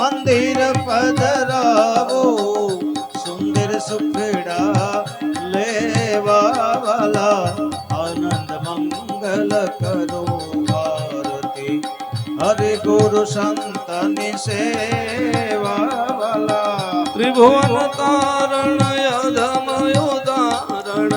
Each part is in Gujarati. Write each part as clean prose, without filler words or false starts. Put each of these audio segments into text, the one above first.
મંદિર પધરાવો સુંદર સુખડા લેવા વાલા આનંદ મંગલ કરો આરતી હરે ગુરુ સંતની સેવા વાલા ત્રિભુવન તારણ યધમ ઉદાહરણ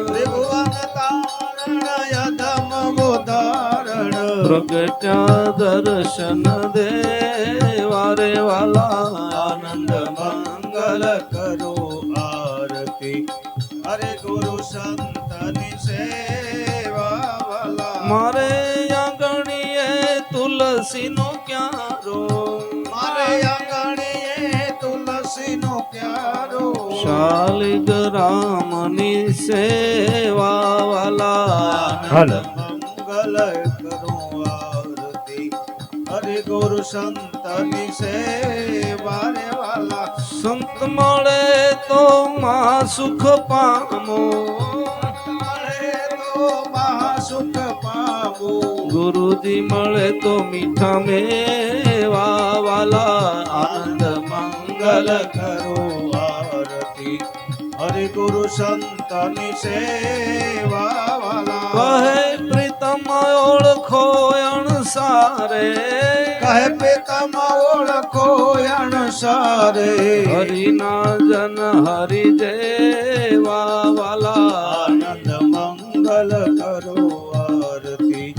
ત્રિભુવન તારણ યધમ ઉદાહરણ પ્રગટ્યા દર્શન દેવા રે વાલા આનંદ મંગલ કરો આરતી હરે ગુરુ સંતની સેવા વાલા મારે આંગણીએ તુલસીનો ક્યારો મારે આંગણીએ તુલસીનો ક્યારો શાલિગ રામની સેવા વાલા આનંદ મંગલ કરો આરતી હરે ગુરુ સંતની સેવા રે વાલા સંત મળે તો માં સુખ પામો મળે તો મહાસુખ પામો ગુરુજી મળે તો મીઠા મેવા વાલા આનંદ મંગલ કરો આરતી હરે ગુરુ સંતની સેવા વાલા કહે પ્રીતમ ઓળખો અણસારે કહે પ્રીતમ ઓળખો અણસારે હરિના જન હરિ જેવા વાલા આનંદ મંગલ કરો આરતી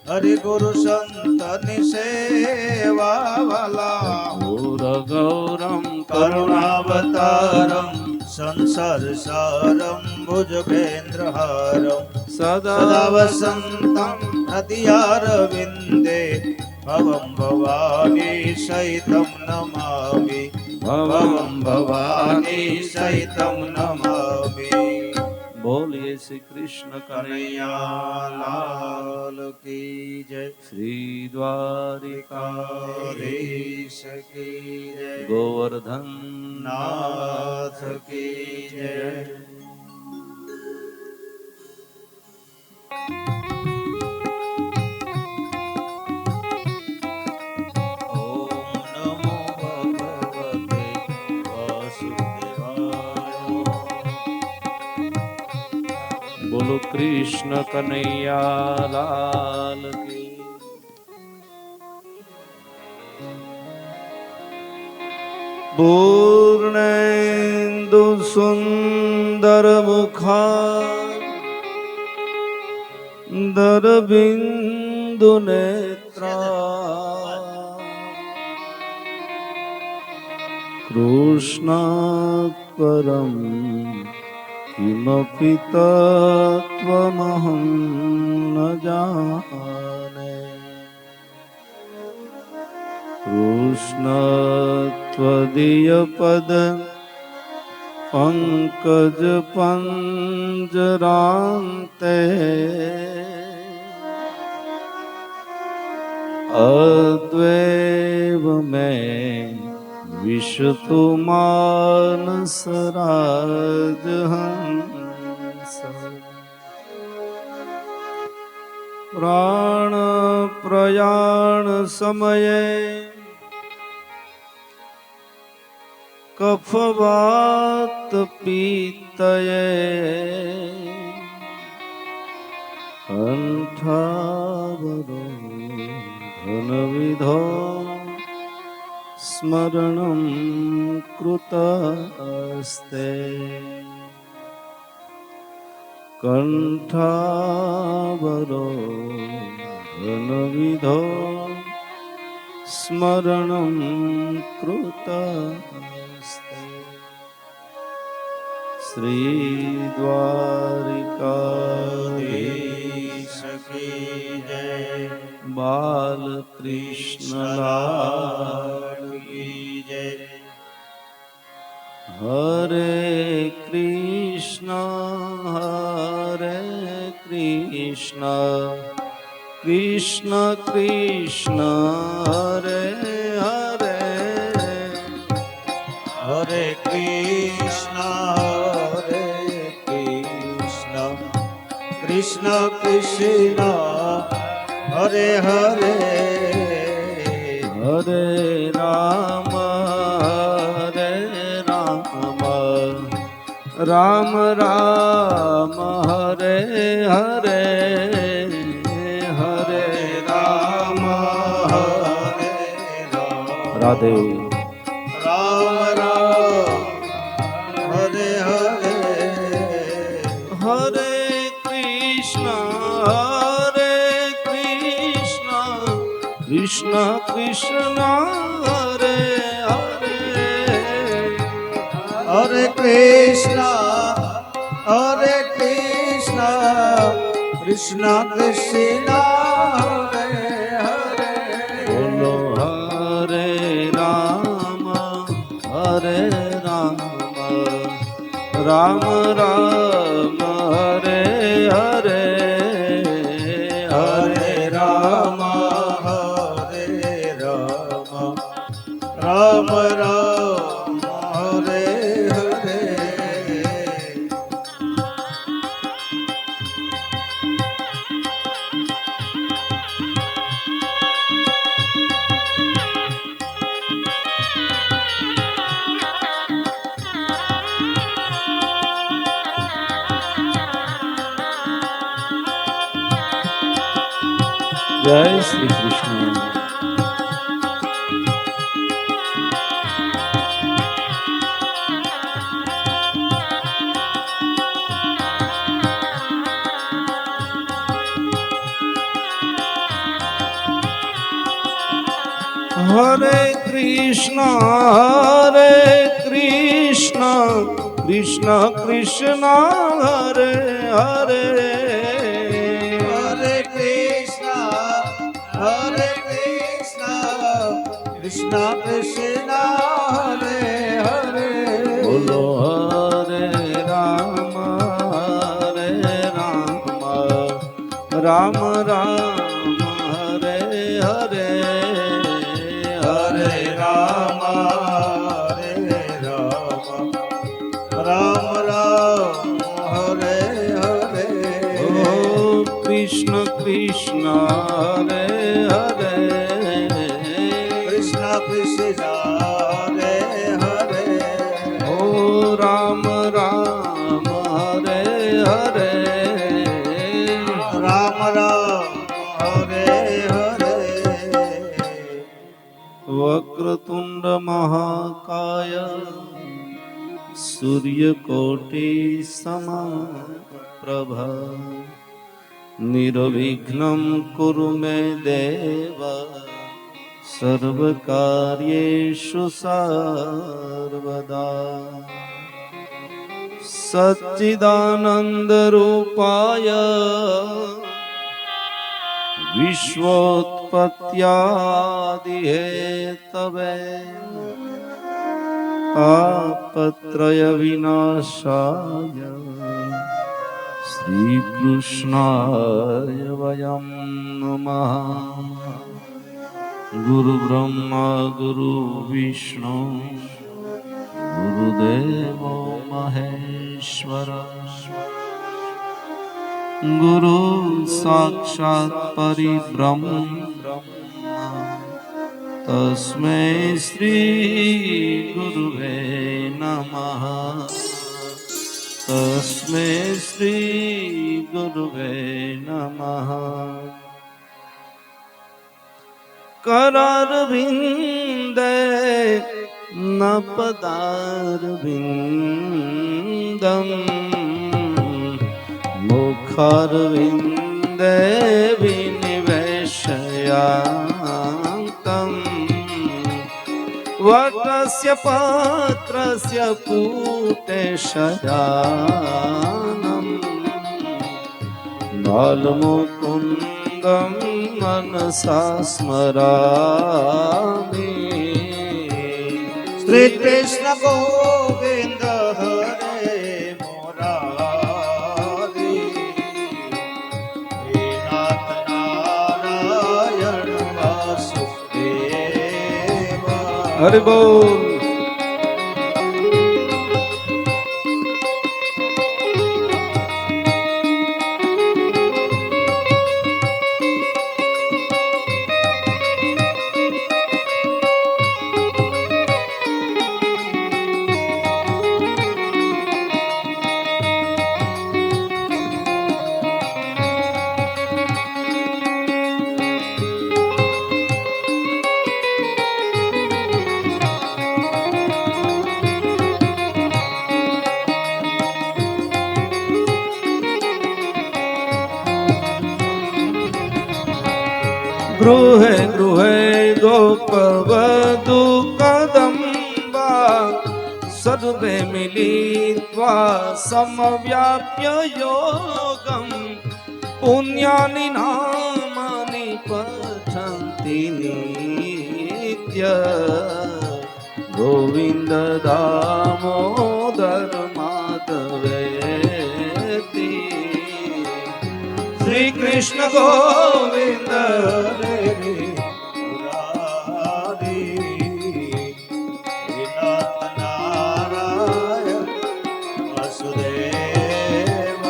હરે ગુરુ સંતની સેવા વાલા ઘોર ગૌરમ કરુણાવતારમ સંસાર સારમ ભુજગેન્દ્રહારમ સદા વસંતમ હૃદયારવિંદે ભવમ ભવાની સહિતમ નમામિ ભવમ ભવાની સહિતમ નમામિ બોલીએ શ્રી કૃષ્ણ કનૈયા લાલ કી જય શ્રી દ્વારિકા દ્વારિકાધીશ કી જય ગોવર્ધન નાથ કી જય ઓમ નમો ભગવતે વાસુદેવાય બોલો કૃષ્ણ કનૈયા લાલ કી પૂર્ણેન્દુ સુંદર મુખા દરબિંદુ નેત્રા કૃષ્ણ પરમ કિમપી તત્વમહં ન જાને કૃષ્ણ ત્વદીય પદ પંકજ પંજરાંતે અદ્વૈવ મેં વિશતુ માનસ રાજહંસ પ્રાણ પ્રયાણ સમયે કફવાત પિત્તયે કંઠાવરો ધનવિધો સ્મરણં કૃતસ્તે કંઠાવરો ધનવિધો સ્મરણં કૃતસ્તે શ્રી દ્વારિકાધીશ કી જય બાલકૃષ્ણ લાલ કી જય હરે કૃષ્ણ કૃષ્ણ કૃષ્ણ હરે હરે હરે કૃષ્ણ કૃષ્ણ કૃષ્ણ હરે હરે હરે રામ હરે રામ રામ રામ હરે હરે હરે રામ હરે રાધે રામ રામ હરે હરે હરે કૃષ્ણ કૃષ્ણ કૃષ્ણ હરે હરે હરે કૃષ્ણ કૃષ્ણ કૃષ્ણ હરે હરે બોલો હરે રામ રામ રામ હરે હરે હરે રામ હરે રામ રામ રામ હરે હરે જય શ્રી કૃષ્ણ. હરે કૃષ્ણ કૃષ્ણ કૃષ્ણ હરે હરે હરે કૃષ્ણ કૃષ્ણ કૃષ્ણ હરે હરે બોલો હરે રામ રામ રામ હરે હરે હરે રામ રામ રામ હરે હરે કૃષ્ણ કૃષ્ણ હરે હરે કૃષ્ણ કૃષ્ણ હરે હરે ઓ રામ રામ હરે હરે રામ રામ હરે હરે વક્રતુંડ મહાકાય સૂર્યકોટી સમપ્રભા નિર્વિઘ્नं કુરુ મે દેવ સર્વકાર્યેષુ સર્વદા સચ્ચિદાનંદ રૂપાય વિશ્વોત્પત્યાદિ હેતવે તાપત્રય વિનાશાય શ્રી કૃષ્ણાય વયમ નમઃ. ગુરુ બ્રહ્મા ગુરુ વિષ્ણુ ગુરુદેવો મહેશ્વર ગુરુ સાક્ષાત પરિબ્રહ્મ તસ્મૈ શ્રી ગુરુવે નમઃ. તસ્મૈ શ્રી ગુરુવે નમઃ. करारविन्दे न पदारविन्दम् मुखारविन्दे विनिवेशयान्तम् वटस्य पात्रस्य पूते शयानम् बालमुकुन्दम् मनसा स्मरामि. श्री कृष्ण गोविंद हरे मुरारी हे नाथ नारायण वासुदेव. हरि बोल. ગૃહે ગૃહે ગોપવધુ કદંબા સર્વે મિલિત્વા સમવ્યાપ્ય યોગમ પુણ્યાનિ નામાનિ પઠન્તિ નિત્ય ગોવિંદ દામોદર માધવેતિ શ્રી કૃષ્ણ ગોવિંદ હરે મુરારી નાથ નારાયણ વાસુદેવ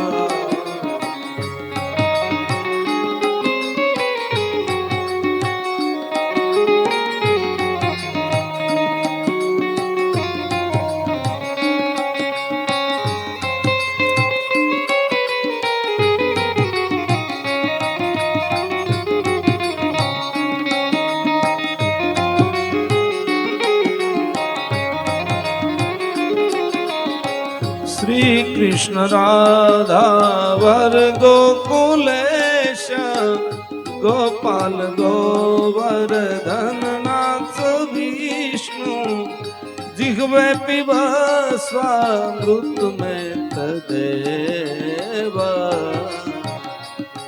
શ્રી કૃષ્ણ રાધા વર ગોકુલેશ ગોપાલ ગોવર્ધન નાથ વિષ્ણુ जिह्वे पिब स्वामृत में तदेव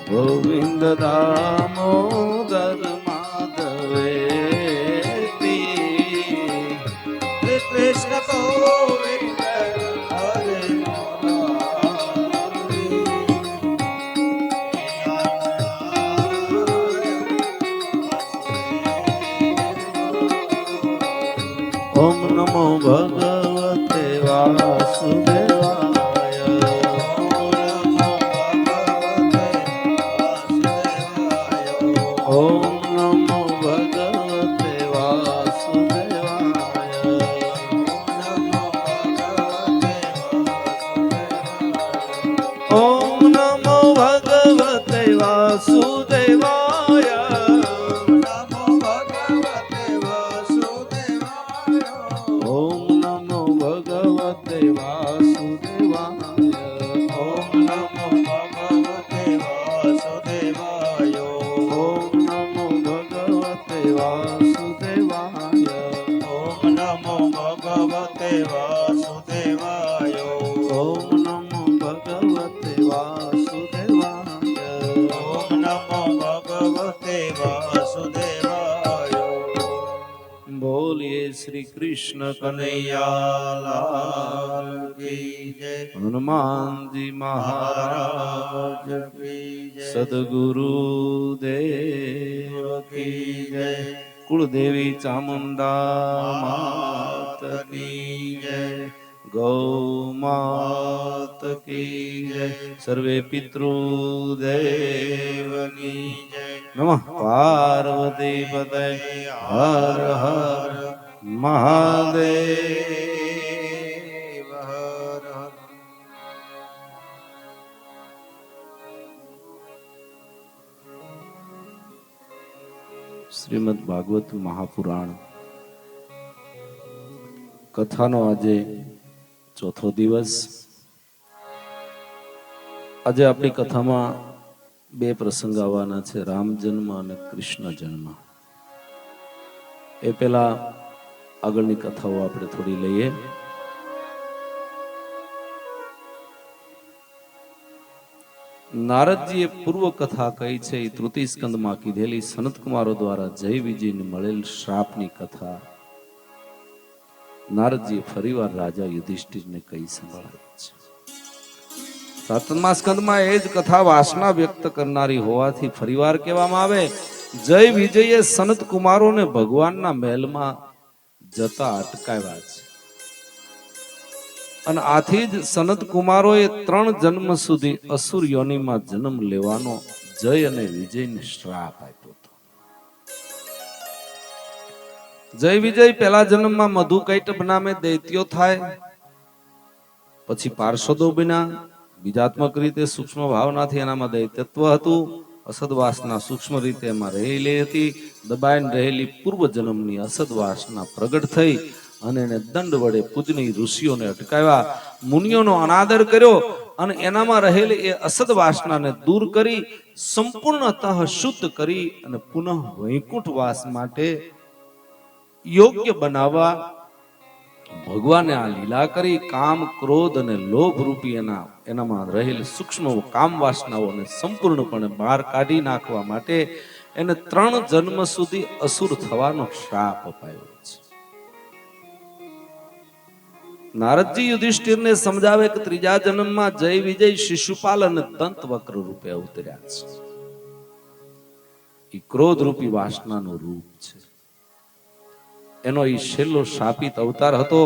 गोविंद दामोदर माधवेति कृष्ण गोविंद हरे ओम नमो भगवते वासुदेवाय ओम नमो भगवते वासुदेवाय ओम नमो भगवते वासुदेवाय ओम नमो भगवते वासुदेवाय ओम नमो भगवते वासुदेवाय ओम नमो भगवते वासुदेवाय ओम नमो भगवते वासुदेवाय ओम नमो भगवते वासुदेवाय ओम नमो भगवते वासुदेवाय बोलिए श्री कृष्ण कन्हैया लाल की जय हनुमान जी महाराज महाराज की जय सदगुरु देव की जय कुलदेवी चामुंडा मात की जय गौ मात की जय सर्वे पितृदेव की जय नमः पार्वती पते हर हर महादेव हर हर શ્રીમદ ભાગવત મહાપુરાણ કથાનો આજે ચોથો દિવસ. આજે આપણી કથામાં બે પ્રસંગ આવવાના છે, રામ જન્મ અને કૃષ્ણ જન્મ. એ પહેલા આગળની કથાઓ આપણે થોડી લઈએ. નારદજીએ પૂર્વ કથા કહી છે, એ તૃતીય સ્કંદમાં કીધેલી સનત કુમારો દ્વારા જય વિજયને મળેલ શ્રાપની કથા નારદજીએ ફરીવાર રાજા યુધિષ્ઠિરને કહી સંભળાવી છે. સાતમા સ્કંદમાં એ જ કથા વાસના વ્યક્ત કરનારી હોવાથી ફરીવાર કહેવામાં આવે, જય વિજયે સનત કુમારોને ભગવાનના મહેલમાં જતા અટકાવ્યા છે અને આથી જ સનત કુમારોએ 3 જન્મ સુધી અસુર યોનિમાં જન્મ લેવાનો જય અને વિજયને શ્રાપ આપ્યો હતો. જય વિજય પહેલા જન્મમાં મધુ કૈટભ નામે દૈત્યો થાય, પછી પાર્ષદો બન્યા, બીજાત્મક રીતે સૂક્ષ્મ ભાવનાથી એનામાં દૈત્યત્વ હતું, અસદવાસના સૂક્ષ્મ રીતે એમાં રહેલી હતી, દબાઈને રહેલી પૂર્વ જન્મની અસદવાસના પ્રગટ થઈ અને એને દંડ વડે પૂજનીય ઋષિઓને અટકાવ્યા, મુનિઓનો અનાદર કર્યો અને એનામાં રહેલી એ અસદ વાસનાને દૂર કરી સંપૂર્ણતઃ શુદ્ધ કરી અને પુનઃ વૈકુંઠ વાસ માટે યોગ્ય બનાવવા ભગવાને આ લીલા કરી કામ ક્રોધ અને લોભ રૂપી એનામાં રહેલી સૂક્ષ્મ કામ વાસનાઓને સંપૂર્ણપણે બહાર કાઢી નાખવા માટે એને 3 જન્મ સુધી અસુર થવાનો શ્રાપ અપાયો છે. નારદજી યુધિષ્ઠિરને સમજાવે કે ત્રીજા જન્મમાં જય વિજય શિશુપાલ અને દંત વક્ર રૂપે અવતર્યા છે. એ ક્રોધ રૂપી વાસનાનું રૂપ છે. એનો એ છેલ્લો શાપિત અવતાર હતો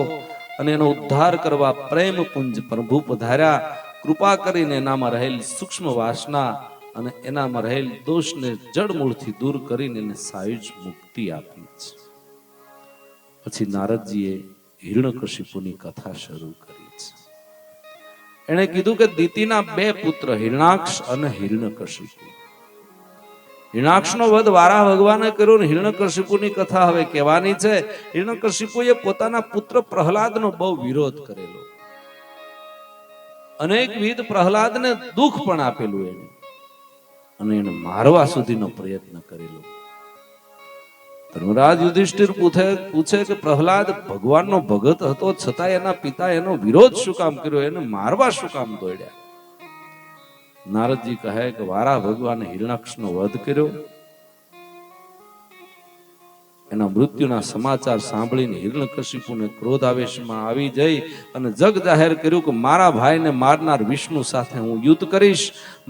અને એનો ઉદ્ધાર કરવા પ્રેમ પુંજ પ્રભુ પધાર્યા. કૃપા કરીને એનામાં રહેલ સૂક્ષ્મ વાસના અને એનામાં રહેલ દોષને જડમૂળથી દૂર કરીને એને સાયુજ મુક્તિ આપી છે. પછી નારદજીએ હિરણ્યકશિપુની કથા શરૂ કરી છે. એણે કીધું કે દિતિના 2 પુત્ર હિરણાક્ષ અને હિરણ્યકશિપુ. હિરણાક્ષનો વધ વારા ભગવાને કર્યો ને હિરણ્યકશિપુની કથા હવે કહેવાની છે. હિરણ્યકશિપુએ પોતાના પુત્ર પ્રહલાદનો બહુ વિરોધ કરેલો. અનેકવિધ પ્રહલાદને દુઃખ પણ આપેલું એને અને એને મારવા સુધીનો પ્રયત્ન કરેલો. ધર્મરાજ યુધિષ્ઠિર પૂછે કે પ્રહલાદ ભગવાનનો ભગત હતો છતાં એના પિતા એનો વિરોધ શું કામ કર્યો, એને મારવા શું કામ દોડ્યા? નારદજી કહે કે વારા ભગવાને હિરણાક્ષનો વધ કર્યો. એના મૃત્યુના સમાચાર સાંભળીને હિરણ્યકશિપુને ક્રોધ આવેશમાં આવી જઈ અને જગ જાહેર કર્યું કે મારા ભાઈને મારનાર વિષ્ણુ સાથે હું યુદ્ધ કરીશ.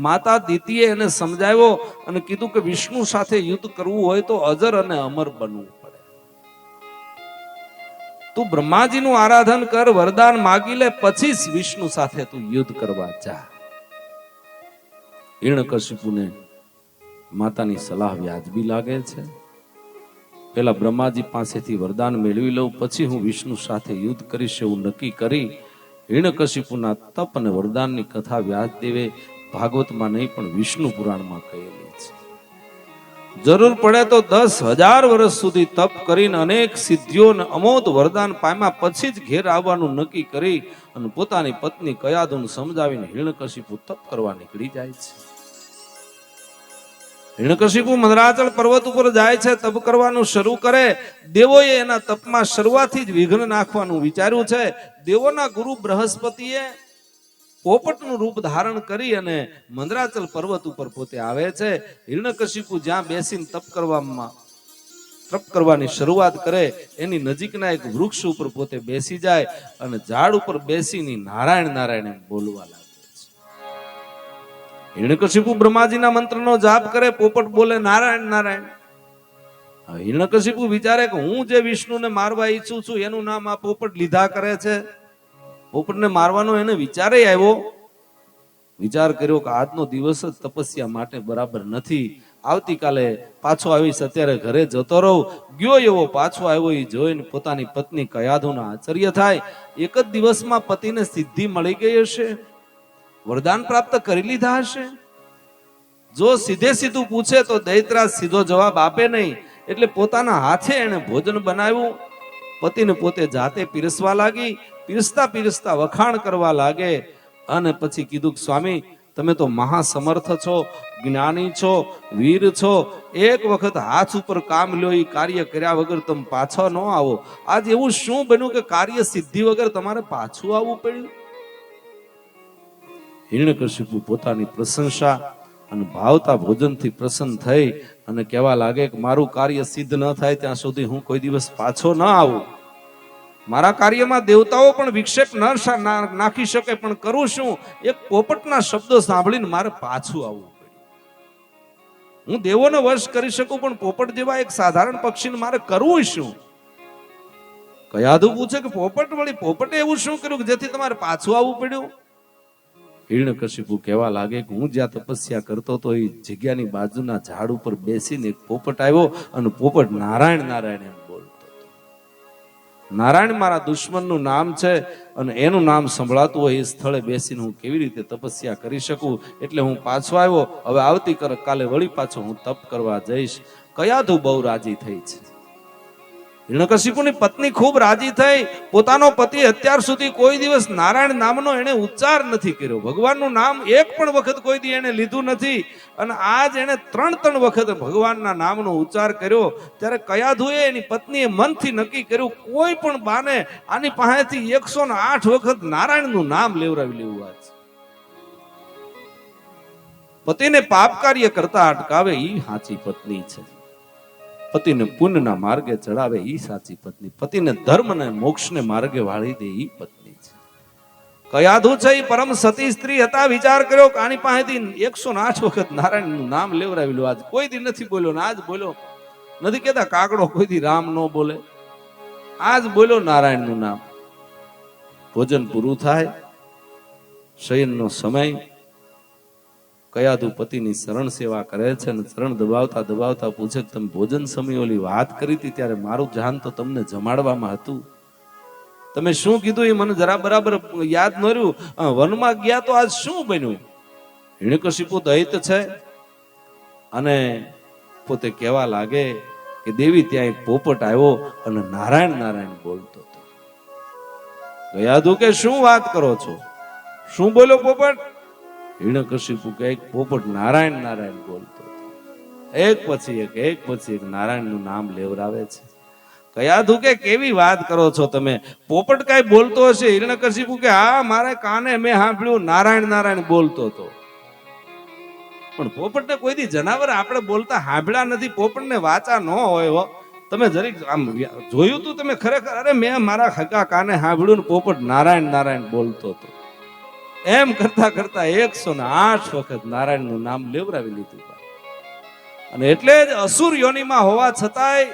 માતા દિતિએ એને સમજાવ્યો અને કીધું કે વિષ્ણુ સાથે યુદ્ધ કરવું હોય તો અજર અને અમર બનવું પડે. તું બ્રહ્માજીનું આરાધન કર, વરદાન માગી લે, પછી જ વિષ્ણુ સાથે તું યુદ્ધ કરવા જા. હિરણ્યકશિપુને માતાની સલાહ વ્યાજબી લાગે છે. પેલા બ્રહ્માજી પાસેથી વરદાન મેળવી લઉં, પછી હું વિષ્ણુ સાથે યુદ્ધ કરીશ એવું નક્કી કરી હિરણ્યકશિપુના તપ અને વરદાનની કથા વ્યાસદેવે ભાગવતમાં નહીં પણ વિષ્ણુ પુરાણમાં કહેલી છે. જરૂર પડે તો 10,000 વર્ષ સુધી તપ કરીને અનેક સિદ્ધિઓ અને અમોઘ વરદાન પામ્યા પછી જ ઘેર આવવાનું નક્કી કરી અને પોતાની પત્ની કયાદુને સમજાવીને હિરણ્યકશિપુ તપ કરવા નીકળી જાય છે. હિરણ્યકશિપુ મંદરાચલ પર્વત ઉપર જાય છે, તપ કરવાનું શરૂ કરે. દેવોએ એના તપમાં શરૂઆતથી જ વિઘ્ન નાખવાનું વિચાર્યું છે. દેવોના ગુરુ બૃહસ્પતિએ પોપટનું રૂપ ધારણ કરી અને મંદરાચલ પર્વત ઉપર પોતે આવે છે. હિરણ્યકશિપુ જ્યાં બેસીને તપ કરવાની શરૂઆત કરે એની નજીકના એક વૃક્ષ ઉપર પોતે બેસી જાય અને ઝાડ ઉપર બેસીને નારાયણ નારાયણ એમ બોલવા લાગે. હિરણ્યકશિપુ બ્રહ્માજીના મંત્રનો જાપ કરે, પોપટ બોલે નારાયણ નારાયણ. હિરણ્યકશિપુ વિચારે કે હું જે વિષ્ણુને મારવા ઈચ્છું છું એનું નામ આ પોપટ લીધા કરે છે. પોપટને મારવાનો એને વિચારે આવ્યો. વિચાર કર્યો કે આજનો દિવસ જ તપસ્યા માટે બરાબર નથી, આવતીકાલે પાછો આવીશ, અત્યારે ઘરે જતો રહું. ગયો એવો પાછો આવ્યો એ જોઈને પોતાની પત્ની કયાધુના આશ્ચર્ય થાય. એક જ દિવસમાં પતિને સિદ્ધિ મળી ગઈ હશે, વરદાન પ્રાપ્ત કરી લીધા હશે. જો સીધે સીધું પૂછે તો દૈત્યરાજ સીધો જવાબ આપે નહીં, એટલે પોતાના હાથે એને ભોજન બનાવ્યું. પતિને પોતે જાતે પીરસવા લાગી. પીરસતા પીરસતા વખાણ કરવા લાગે અને પછી કીધું કે સ્વામી તમે તો મહાસમર્થ છો, જ્ઞાની છો, વીર છો. એક વખત હાથ ઉપર કામ લ્યો, એ કાર્ય કર્યા વગર તમે પાછા ન આવો. આજ એવું શું બન્યું કે કાર્ય સિદ્ધિ વગર તમારે પાછું આવવું પડ્યું? હિરણ્યકશિપુ પોતાની પ્રશંસા અને ભાવતા ભોજનથી પ્રસન્ન થઈ અને કહેવા લાગે કે મારું કાર્ય સિદ્ધ ન થાય ત્યાં સુધી હું કોઈ દિવસ પાછો ન આવું. મારા કાર્યમાં દેવતાઓ પણ વિક્ષેપ ન નાખી શકે, પણ કરું શું? એક પોપટના શબ્દો સાંભળીને મારે પાછું આવવું પડ્યું. હું દેવોનો વશ કરી શકું, પણ પોપટ જેવા એક સાધારણ પક્ષીને મારે કરવું શું? કયાધુ પૂછે કે પોપટ વળી પોપટે એવું શું કર્યું કે જેથી તમારે પાછું આવવું પડ્યું? હિરણ્યકશિપુ કહેવા લાગે કે હું જ્યાં તપસ્યા કરતો હતો એ જગ્યાની બાજુના ઝાડ ઉપર બેસીને એક પોપટ આવ્યો અને પોપટ નારાયણ નારાયણ એમ બોલતો હતો. નારાયણ મારા દુશ્મનનું નામ છે અને એનું નામ સંભળાતું હોય એ સ્થળે બેસીને હું કેવી રીતે તપસ્યા કરી શકું? એટલે હું પાછો આવ્યો. હવે આવતીકાલે વળી પાછો હું તપ કરવા જઈશ. કયાધુ બહુ રાજી થઈ છે. હિરણ્યકશિપુની પત્ની ખૂબ રાજી થઈ. પોતાનો પતિ અત્યાર સુધી કોઈ દિવસ નારાયણ નામનો એને ઉચ્ચાર નથી કર્યો. ભગવાનનું નામ એક પણ વખત કોઈ દી એને લીધું નથી. અને આજ એને 3 વખત ભગવાનના નામનો ઉચ્ચાર કર્યો. ત્યારે કયાધુએ એની પત્નીએ મનથી નક્કી કર્યું, કોઈ પણ બાને આની પાસેથી 108 વખત નારાયણનું નામ લેવરાવી લેવું. આજ પતિને પાપ કાર્ય કરતા અટકાવે ઈ સાચી પત્ની છે. પતિને પુણ્યના માર્ગે ચડાવે ઈ સાચી પત્ની. પતિને ધર્મ ને મોક્ષને માર્ગે વાળી દે ઈ પત્ની છે. કયાધુ છે ઈ પરમ સતી સ્ત્રી હતા. વિચાર કર્યો કે આની પાસેથી 108 વખત નારાયણનું નામ લેવરાવી લો. આજ કોઈ દી નથી બોલ્યો ને આજ બોલ્યો. નથી કેતા કાગડો કોઈ દી રામ નો બોલે, આજ બોલ્યો નારાયણનું નામ. ભોજન પૂરું થાય, શયનનો સમય. કયાધુ પતિની શરણ સેવા કરે છે અને શરણ દબાવતા દબાવતા પૂછે કે તમે ભોજન સમય ઓલી વાત કરી હતી ત્યારે મારું ધ્યાન તો તમને જમાડવામાં હતું. તમે શું કીધું એ મને જરા બરાબર યાદ ન રહ્યું. વનમાં ગયા તો આજ શું બન્યું? હિરણ્યકશિપુ દૈત છે અને પોતે કહેવા લાગે કે દેવી ત્યાં એક પોપટ આવ્યો અને નારાયણ નારાયણ બોલતો હતો. કયાધુ કે શું વાત કરો છો? શું બોલ્યો પોપટ? હિરણ્યકશિપુ કે એક પોપટ નારાયણ નારાયણ બોલતો હતો. એક પછી એક નારાયણનું નામ લેવરાવે છે. કયાધુ કે કેવી વાત કરો છો તમે? પોપટ કઈ બોલતો હશે? હિરણ્યકશિપુ કે હા, મારે કાને મેં સાંભળ્યું નારાયણ નારાયણ બોલતો હતો. પણ પોપટને કોઈ દી જનાવર આપણે બોલતા સાંભળ્યા નથી. પોપટને વાચા ન હોય હો. તમે જરીક આમ જોયું તું તમે ખરેખર? અરે મેં મારા હકા કાને સાંભળ્યું ને પોપટ નારાયણ નારાયણ બોલતો હતો. એમ કરતા કરતા 108 વખત નારાયણનું નામ લેવરાવી લીધું. અને એટલે જ અસુર યોનિમાં હોવા છતાંય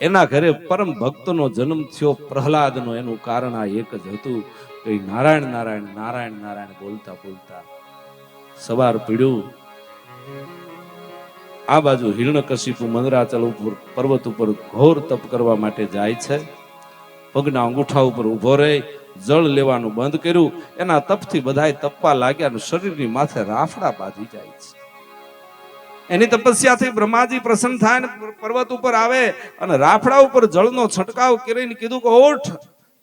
એના ઘરે પરમ ભક્તનો જન્મ થયો પ્રહલાદનો. એનું કારણ આ એક જ હતું કે નારાયણ નારાયણ નારાયણ નારાયણ બોલતા બોલતા સવાર પીડ્યું. આ બાજુ હિરણ્યકશિપુ મંદરાચલ ઉપર પર્વત ઉપર ઘોર તપ કરવા માટે જાય છે. પગના અંગૂઠા ઉપર ઉભો રહી જળ લેવાનું બંધ કર્યું. એના તપથી બધાય તપવા લાગ્યા અને શરીરની માથે રાફડા બાંધી જાય છે. એની તપસ્યાથી બ્રહ્માજી પ્રસન્ન થાય ને પર્વત ઉપર આવે અને રાફડા ઉપર જળનો છંટકાવ કરીને કીધું કે ઓઠ,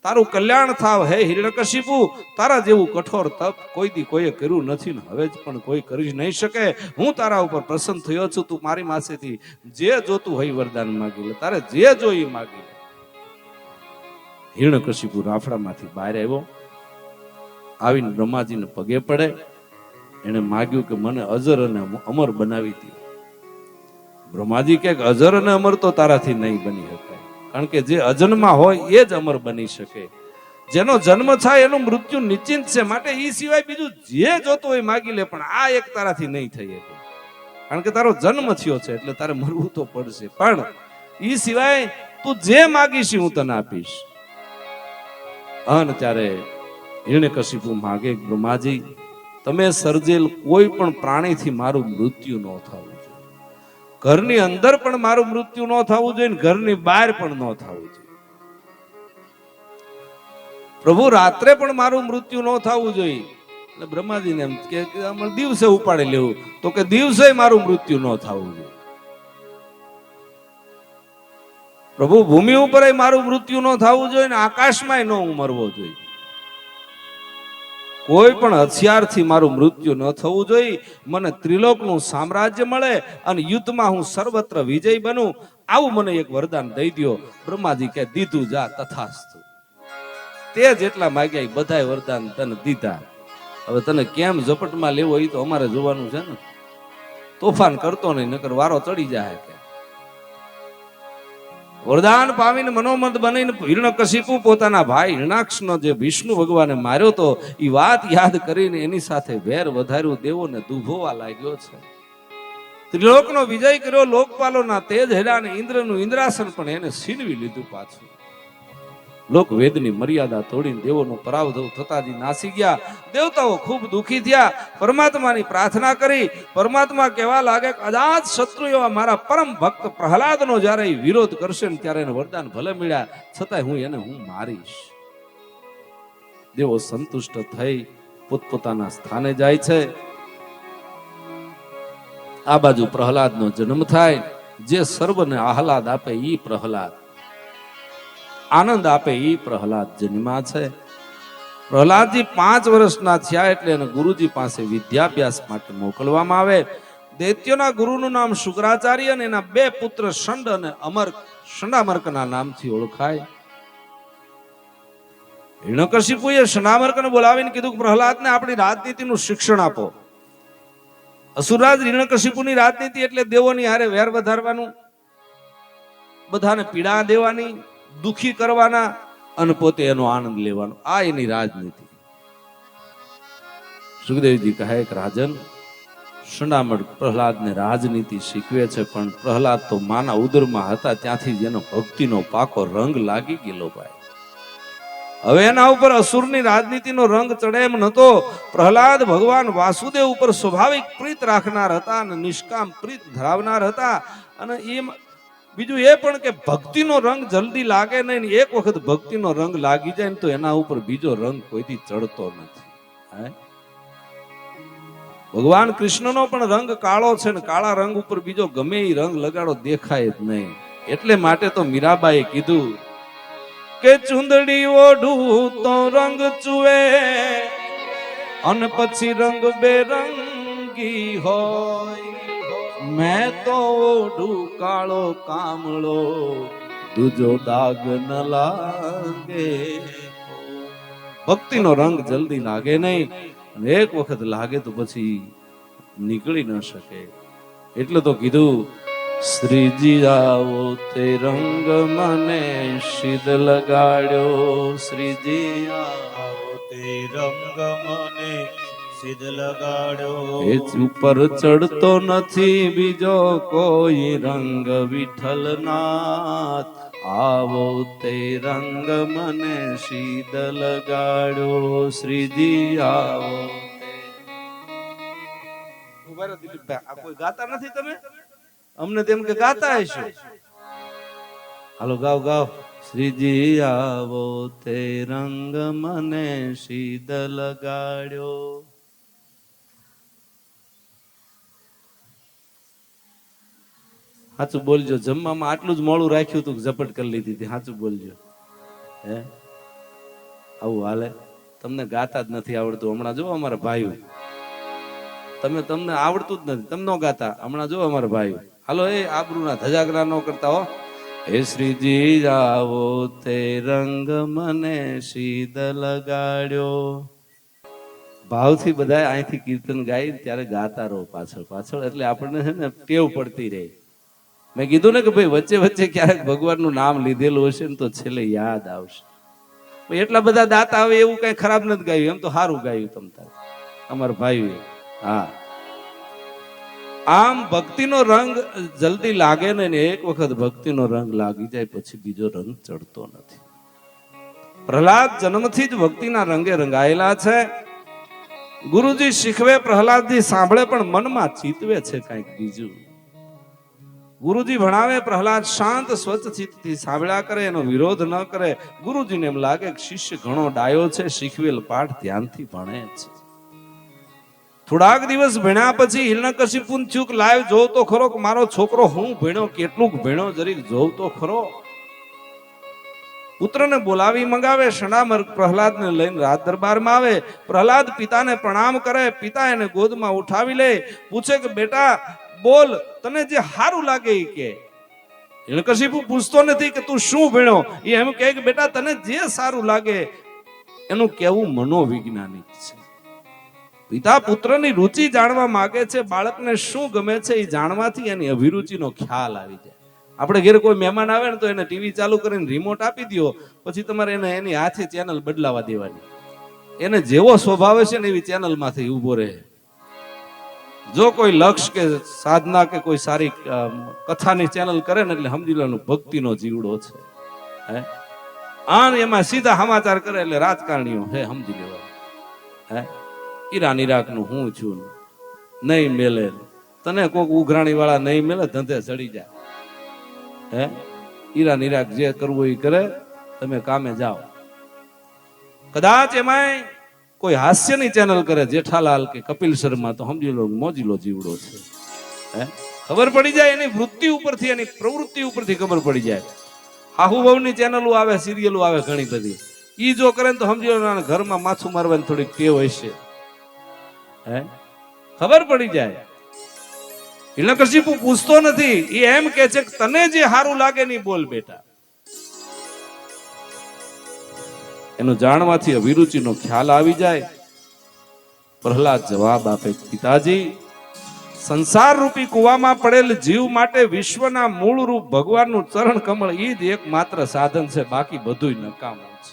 તારું કલ્યાણ થાવ હે હિરણ્યકશિપુ. તારા જેવું કઠોર તપ કોઈ દી કોઈએ કર્યું નથી ને હવે જ પણ કોઈ કરી નહીં શકે. હું તારા ઉપર પ્રસન્ન થયો છું. તું મારી પાસેથી જે જોતું હોય વરદાન માગી લે. તારે જે જોઈ માગી લે. હિરણ્યકશિપુ રાફડામાંથી બહાર આવ્યો. આવીને બ્રહ્માજીને પગે પડે. એને માગ્યું કે મને અજર અને અમર બનાવી દે. બ્રહ્માજી કે અજર અને અમર તો તારાથી નહીં બની શકે. કારણ કે જે અજન્મા હોય એ જ અમર બની શકે. જેનો જન્મ થાય એનું મૃત્યુ નિશ્ચિત છે. માટે એ સિવાય બીજું જે જોતું હોય માગી લે, પણ આ એક તારાથી નહીં થઈ શકે. કારણ કે તારો જન્મ થયો છે એટલે તારે મરવું તો પડશે. પણ એ સિવાય તું જે માગીશ હું તને આપીશ. અને ત્યારે હિરણ્યકશિપુ માગે, બ્રહ્માજી તમે સર્જેલ કોઈ પણ પ્રાણીથી મારું મૃત્યુ ન થવું જોઈએ. ઘરની અંદર પણ મારું મૃત્યુ ન થવું જોઈએ, ઘરની બહાર પણ ન થવું જોઈએ. પ્રભુ રાત્રે પણ મારું મૃત્યુ ન થવું જોઈએ. એટલે બ્રહ્માજીને એમ કે દિવસે ઉપાડી લેવું. તો કે દિવસે મારું મૃત્યુ ન થવું જોઈએ. પ્રભુ ભૂમિ ઉપર મારું મૃત્યુ ન થવું જોઈએ ને આકાશમાં ન મરવો જોઈએ. કોઈ પણ હથિયારથી મારું મૃત્યુ ન થવું જોઈએ. મને ત્રિલોકનું સામ્રાજ્ય મળે અને યુદ્ધમાં હું સર્વત્ર વિજય બનું, આવું મને એક વરદાન દઈ દો. બ્રહ્માજી કે દીધું જા તથાસ્તુ. તે જેટલા માગ્યા એ બધાય વરદાન તને દીધા. હવે તને કેમ ઝપટમાં લેવો એ તો અમારે જોવાનું છે ને. તોફાન કરતો નહીં, નકર વારો ચડી જાય. કે વરદાન પામીને મનોમંદ બનીને હિરણ્યકશિપુ પોતાના ભાઈ હિરણાક્ષનો જે વિષ્ણુ ભગવાને માર્યો તો એ વાત યાદ કરીને એની સાથે વેર વધાર્યું. દેવોને દુભોવા લાગ્યો છે. ત્રિલોકનો વિજય કર્યો. લોકપાલોના તેજ હેડા ને ઇન્દ્રનું ઇન્દ્રાસન પણ એને છીનવી લીધું પાછું. લોક વેદની મર્યાદા તોડીને દેવોનો પરાભવ થતાજી નાસી ગયા. દેવતાઓ ખૂબ દુઃખી થયા. પરમાત્માની પ્રાર્થના કરી. પરમાત્મા કહેવા લાગે કદાચ શત્રુ એવા મારા પરમ ભક્ત પ્રહલાદનો જ્યારે વિરોધ કરશે ને ત્યારે એને વરદાન ભલે મળ્યા છતાંય હું મારીશ. દેવો સંતુષ્ટ થઈ પોતપોતાના સ્થાને જાય છે. આ બાજુ પ્રહલાદનો જન્મ થાય. જે સર્વને આહલાદ આપે ઈ પ્રહલાદ. આનંદ આપે એ પ્રહલાદ જન્મા છે. પ્રહલાદજી 5 વર્ષના થયા એટલે એને ગુરુજી પાસે વિદ્યાભ્યાસ માટે મોકલવામાં આવે. દૈત્યોના ગુરુનું નામ શુક્રાચાર્ય અને એના 2 પુત્ર શંડ અને અમર્ક, શંડામર્કના નામથી ઓળખાય. હિરણ્યકશિપુએ શંડામર્કને બોલાવીને કીધું કે પ્રહલાદને આપણી રાજનીતિનું શિક્ષણ આપો. અસુરરાજ હિરણ્યકશિપુની રાજનીતિ એટલે દેવોની હારે વેર વધારવાનું, બધાને પીડા દેવાની, દુખી કરવાના અને પોતે એનો આનંદ લેવાનો, આ એની રાજનીતિ. સુખદેવજી કહે કે રાજન, શંડામર્ક પ્રહલાદને રાજનીતિ શીખવે છે, પણ પ્રહલાદ તો માના ઉદરમાં હતા ત્યાંથી જ એનો ભક્તિનો પાકો રંગ લાગી ગયેલો ભાઈ. હવે એના ઉપર અસુરની રાજનીતિનો રંગ ચડે એમ નતો. પ્રહલાદ ભગવાન વાસુદેવ ઉપર સ્વાભાવિક પ્રીત રાખનાર હતા અને નિષ્કામ પ્રીત ધરાવનાર હતા. અને એમ બીજું એ પણ કે ભક્તિનો રંગ જલ્દી લાગે નહીં. એક વખત ભક્તિનો રંગ લાગી જાય ને તો એના ઉપર બીજો રંગ કોઈથી ચડતો નથી. ભગવાન કૃષ્ણનો પણ રંગ કાળો છે ને કાળા રંગ ઉપર બીજો ગમે એ રંગ લગાડો દેખાય જ નહીં. એટલે માટે તો મીરાબાઈએ કીધું કે ચુંદડી ઓઢું તો રંગ ચુવે અને પછી રંગ બેરંગી હોય. મેં તો ઓઢું કાળો કામળો દૂજો દાગ ન લાગે. ભક્તિનો રંગ જલ્દી લાગે નહીં, એક વખત લાગે તો પછી નીકળી ન શકે. એટલે તો કીધું શ્રીજી આવો તે રંગ મને શીદ લગાડ્યો. શ્રીજી આવો તે રંગ મને સિદ્ધ લગાડ્યો. એ ઉપર ચડતો નથી બીજો કોઈ રંગ વિઠ્ઠલનાથ. આવો તે રંગ મને શીદ લગાડ્યો. શ્રીજી આવો. દિલીપભાઈ, આ કોઈ ગાતા નથી તમે? અમને તેમ કે ગાતા હશો. હાલો ગાવ ગાવ. શ્રીજી આવો તે રંગ મને શીદ લગાડ્યો. સાચું બોલજો. જમવામાં આટલું જ મોડું રાખ્યું હતું, ઝપટ કરી લીધી હતી. સાચું બોલજો. હે આવું હાલે? તમને ગાતા જ નથી આવડતું. હમણાં જો અમારા ભાઈઓ, તમને આવડતું જ નથી, તમને ગાતા. હમણાં જો અમારા ભાઈઓ. હાલો, એ આબરૂના ધજાગરા ન કરતા હો. હે શ્રીજી આવો તે રંગ મને શીદ લગાડ્યો. ભાવથી બધા અહીંથી કીર્તન ગાય ત્યારે ગાતા રહો પાછળ પાછળ, એટલે આપણને છે ને ટેવ પડતી રહે. મેં કીધું ને કે ભાઈ વચ્ચે વચ્ચે ક્યારેક ભગવાનનું નામ લીધેલું હશે ને તો છેલ્લે યાદ આવશે. એટલા બધા દાતા આવે એવું કઈ ખરાબ નથી ગાયું, એમ તો સારું ગાયું તમ તારે અમારા ભાઈ. હા, આમ ભક્તિનો રંગ જલ્દી લાગે ને, એક વખત ભક્તિનો રંગ લાગી જાય પછી બીજો રંગ ચડતો નથી. પ્રહલાદ જન્મથી જ ભક્તિના રંગે રંગાયેલા છે. ગુરુજી શીખવે, પ્રહલાદજી સાંભળે પણ મનમાં ચિતવે છે કઈક બીજું. ગુરુજી ભણાવે, પ્રહલાદ શાંત સ્વચ્છ ચિત્તથી સાંભળ્યા કરે, એનો વિરોધ ન કરે. ગુરુજીને એમ લાગે કે શિષ્ય ઘણો ડાયો છે, શીખવેલ પાઠ ધ્યાનથી ભણે છે. થોડાક દિવસ ભણ્યા પછી હિરણ્યકશિપુને થયું કે લાઈવ જોવ તો ખરો કે મારો છોકરો હું ભણ્યો, કેટલું ભણ્યો, જરીક જોવ તો ખરો. પુત્રને બોલાવી મંગાવે. શંડામર્ક પ્રહલાદને લઈને રાજ દરબારમાં આવે. પ્રહલાદ પિતાને પ્રણામ કરે. પિતા એને ગોદમાં ઉઠાવી લે. પૂછે કે બેટા બોલ, તને જે સારું લાગે એ કે. હિરણ્યકશિપુ પૂછતો નથી કે તું શું ભણ્યો, એ એમ કહે કે બેટા તને જે સારું લાગે. એનું કહેવું મનોવૈજ્ઞાનિક છે. પિતા પુત્રની રુચિ જાણવા માંગે છે. બાળકને શું ગમે છે એ જાણવાથી એની અભિરુચિનો ખ્યાલ આવી જાય. આપણે ઘરે કોઈ મહેમાન આવે ને તો એને ટીવી ચાલુ કરીને રિમોટ આપી દો, પછી તમારે એને એની હાથે ચેનલ બદલાવા દેવાની. એને જેવો સ્વભાવ છે ને એવી ચેનલમાંથી ઉભો રહે. જો કોઈ લક્ષ્ય કે સાધના કે કોઈ સારી કથાની ચેનલ કરે ને એટલે સમજી લેવાનું ભક્તિનો જીવડો છે. હે આન એમાં સીધા સમાચાર કરે એટલે રાજકારણીઓ હે સમજી લેવાનું. હે ઈરાન ઈરાકનું હું છું નહીં મેલે, તને કોઈક ઉઘરાણી વાળા નહીં મેલે, ધંધે ચડી જાય. હે ઈરાન ઈરાક જે કરવું એ કરે, તમે કામે જાઓ. કદાચ એમાંય કોઈ હાસ્યની ચેનલ કરે, જેઠાલાલ કે કપિલ શર્મા, તો સમજી લો મોજીલો જીવડો છે. હે ખબર પડી જાય એની વૃત્તિ ઉપરથી, એની પ્રવૃત્તિ ઉપરથી ખબર પડી જાય. હાહુ વહુની ચેનલો આવે, સિરિયલો આવે ઘણી બધી. ઈ જો કરે ને તો સમજી લો ઘરમાં માછું મારવાની થોડીક ટેવ હશે. હે ખબર પડી જાય. હિરણ્યકશિપુ પૂછતો નથી, એ એમ કે છે કે તને જે સારું લાગે ની બોલ બેટા. એનું જાણવાથી અભિરુચિનો ખ્યાલ આવી જાય. પ્રહલાદ જવાબ આપે, પિતાજી, સંસાર રૂપી કુવામાં પડેલ જીવ માટે વિશ્વના મૂળ રૂપ ભગવાનનું ચરણ કમળ ઈ જ એકમાત્ર સાધન છે, બાકી બધુંય નકામું છે.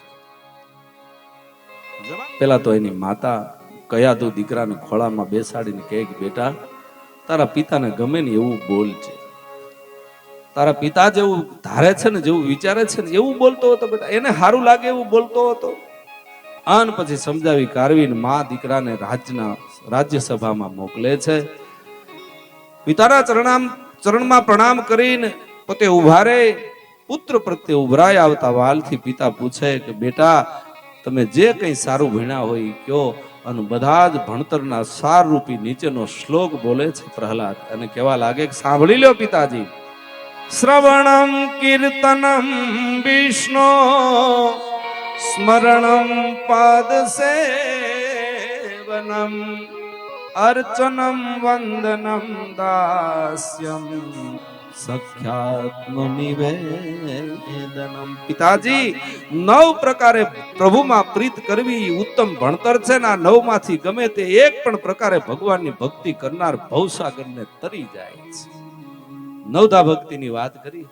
પેલા તો એની માતા કયાદુ દીકરાને ખોળામાં બેસાડીને કહે કે બેટા, તારા પિતાને ગમે ને એવું બોલ છે. તારા પિતા જેવું ધારે છે ને, જેવું વિચારે છે ને એવું બોલતો હતો બેટા, એને સારું લાગે એવું બોલતો હતો. આન પછી સમજાવી કારવીને માં દીકરાને રાજ્યસભામાં મોકલે છે. પિતાના ચરણમાં પ્રણામ કરીને પોતે ઉભા રહે. પુત્ર પ્રત્યે ઉભરાય આવતા વાલથી પિતા પૂછે કે બેટા, તમે જે કંઈ સારું ભણ્યા હોય એ કયો. અને બધા જ ભણતરના સાર રૂપી નીચેનો શ્લોક બોલે છે પ્રહલાદ, અને કેવા લાગે કે સાંભળી લ્યો પિતાજી. શ્રવણમ કીર્તનમ વિષ્ણુ સ્મરણમ પાદ સેવનમ અર્ચનમ વંદનમ દાસ્યમ સખ્યાત્મ નિવેદનમ. પિતાજી, 9 પ્રકારે પ્રભુમાં પ્રીત કરવી ઉત્તમ ભણતર છે ને આ 9 માંથી ગમે તે એક પણ પ્રકારે ભગવાનની ભક્તિ કરનાર ભવસાગરને તરી જાય છે. 9ધા ભક્તિની વાત કરી.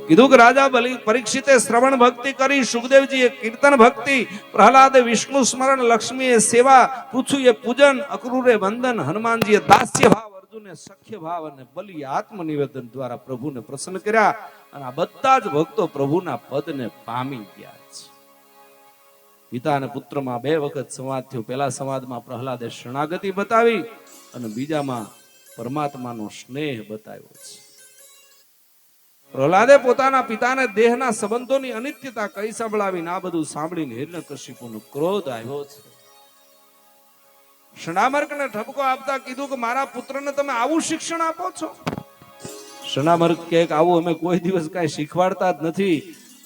કીધું કે રાજા પરીક્ષિતે શ્રવણ ભક્તિ કરી, સુખદેવજીએ કીર્તન ભક્તિ, પ્રહલાદે વિષ્ણુ સ્મરણ, લક્ષ્મીએ સેવા, પૃથુએ પૂજન, અક્રૂરે વંદન, હનુમાનજીએ દાસ્ય ભાવ, અર્જુને સખ્ય ભાવ અને બલિએ આત્મનિવેદન દ્વારા પ્રભુને પ્રસન્ન કર્યા. અને આ બધા જ ભક્તો પ્રભુના પદને પામી ગયા છે. પિતા અને પુત્રમાં 2 વખત સંવાદ થયો. પહેલા સંવાદમાં પ્રહલાદે શરણાગતિ બતાવી અને બીજામાં પરમાત્માનો સ્નેહ બતાવ્યો છે. પ્રહલાદે પોતાના પિતાને દેહના સંબંધોની અનિત્યતા કઈ સંભળાવીને આ બધું સાંભળીને હિરણ્યકશિપુનો ક્રોધ આવ્યો છે. શણામર્કને ઠપકો આપતા કીધું કે મારા પુત્રને તમે આવું શિક્ષણ આપો છો? શણામર્ક કહે કે આવું અમે કોઈ દિવસ કાંઈ શીખવાડતા જ નથી.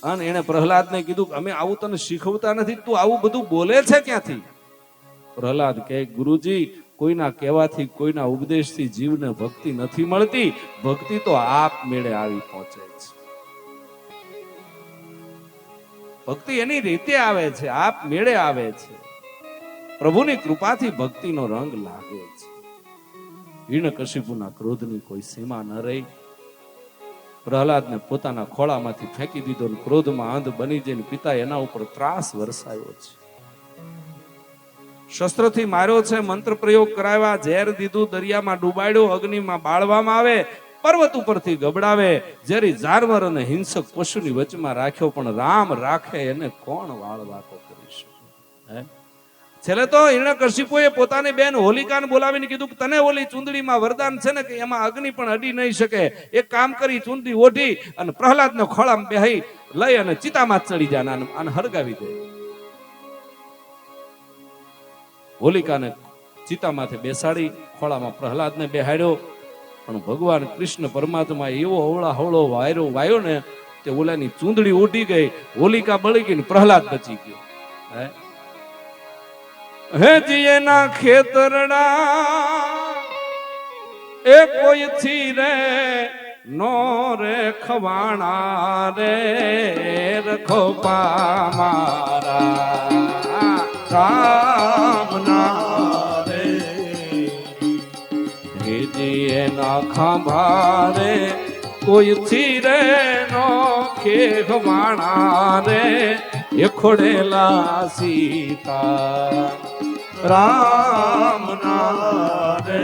અને એને પ્રહલાદને કીધું કે અમે આવું તને શીખવતા નથી, તું આવું બધું બોલે છે ક્યાંથી? પ્રહલાદ કહે, ગુરુજી, કોઈના કહેવાથી, કોઈના ઉપદેશથી જીવને ભક્તિ નથી મળતી. ભક્તિ તો આપ મેળે આવી પહોંચે છે. ભક્તિ એની રીતે આવે છે, આપ મેળે આવે છે. પ્રભુની કૃપાથી ભક્તિનો રંગ લાગે છે. હિરણ્યકશિપુના ક્રોધની કોઈ સીમા ન રહી. પ્રહલાદને પોતાના ખોળામાંથી ફેંકી દીધો અને ક્રોધમાં અંધ બની જઈને પિતા એના ઉપર ત્રાસ વરસાવ્યો છે. શસ્ત્રથી માર્યો છે, મંત્ર પ્રયોગ કરાવ્યા, ઝેર દીધું, દરિયામાં ડૂબાડ્યો, અગ્નિમાં બાળવામાં આવે, પર્વત ઉપરથી ગબડાવે, ઝેરી જાનવર અને હિંસક પશુની વચમાં રાખ્યો, પણ રામ રાખે એને કોણ વાળવાકો કરી શકે? છેલ્લે તો હિરણ્યકશિપુએ પોતાની બેન હોલિકાને બોલાવીને કીધું કે તને ઓલી ચૂંદડીમાં વરદાન છે ને કે એમાં અગ્નિ પણ અડી નહીં શકે. એક કામ કરી, ચૂંદડી ઓઢી અને પ્રહલાદને ખોળામાં બેહી લઈ અને ચિતામાં ચડી જાય અને હરગાવી દે. હોલિકાને ચિતામાંથી બેસાડી ખોળામાં પ્રહલાદને બેહાડ્યો. પણ ભગવાન કૃષ્ણ પરમાત્મા એવો અવળા હવળો વાયો ને તે ઓલાની ચૂંદડી ઉડી ગઈ, હોલિકા બળી ગઈ ને પ્રહલાદ બચી ગયો. હે જીએના ખેતરડા એ કોઈ થી રે નો રે ખવાણા રે રખો પામારા રામના રે. હે જીએના ખાંભા રે કોઈ થી રે નો ખેખવાણા રે એ ખોડેલા સીતા રામ ના રે.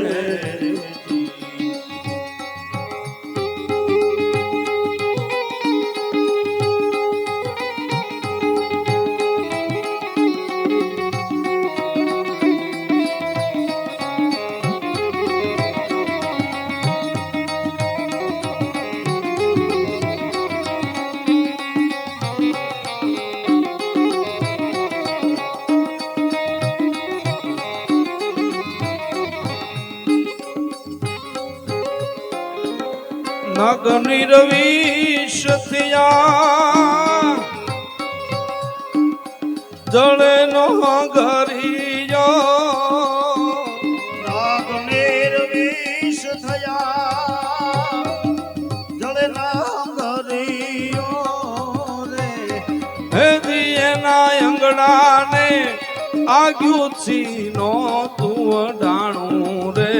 નગની રવિશ થયા જળે નો ઘરિયો નાગનેર વિષ થયા જળે નાગરિયો રે હે દિયેના અંગડાને આગ્યું છીનો તું ડાણું રે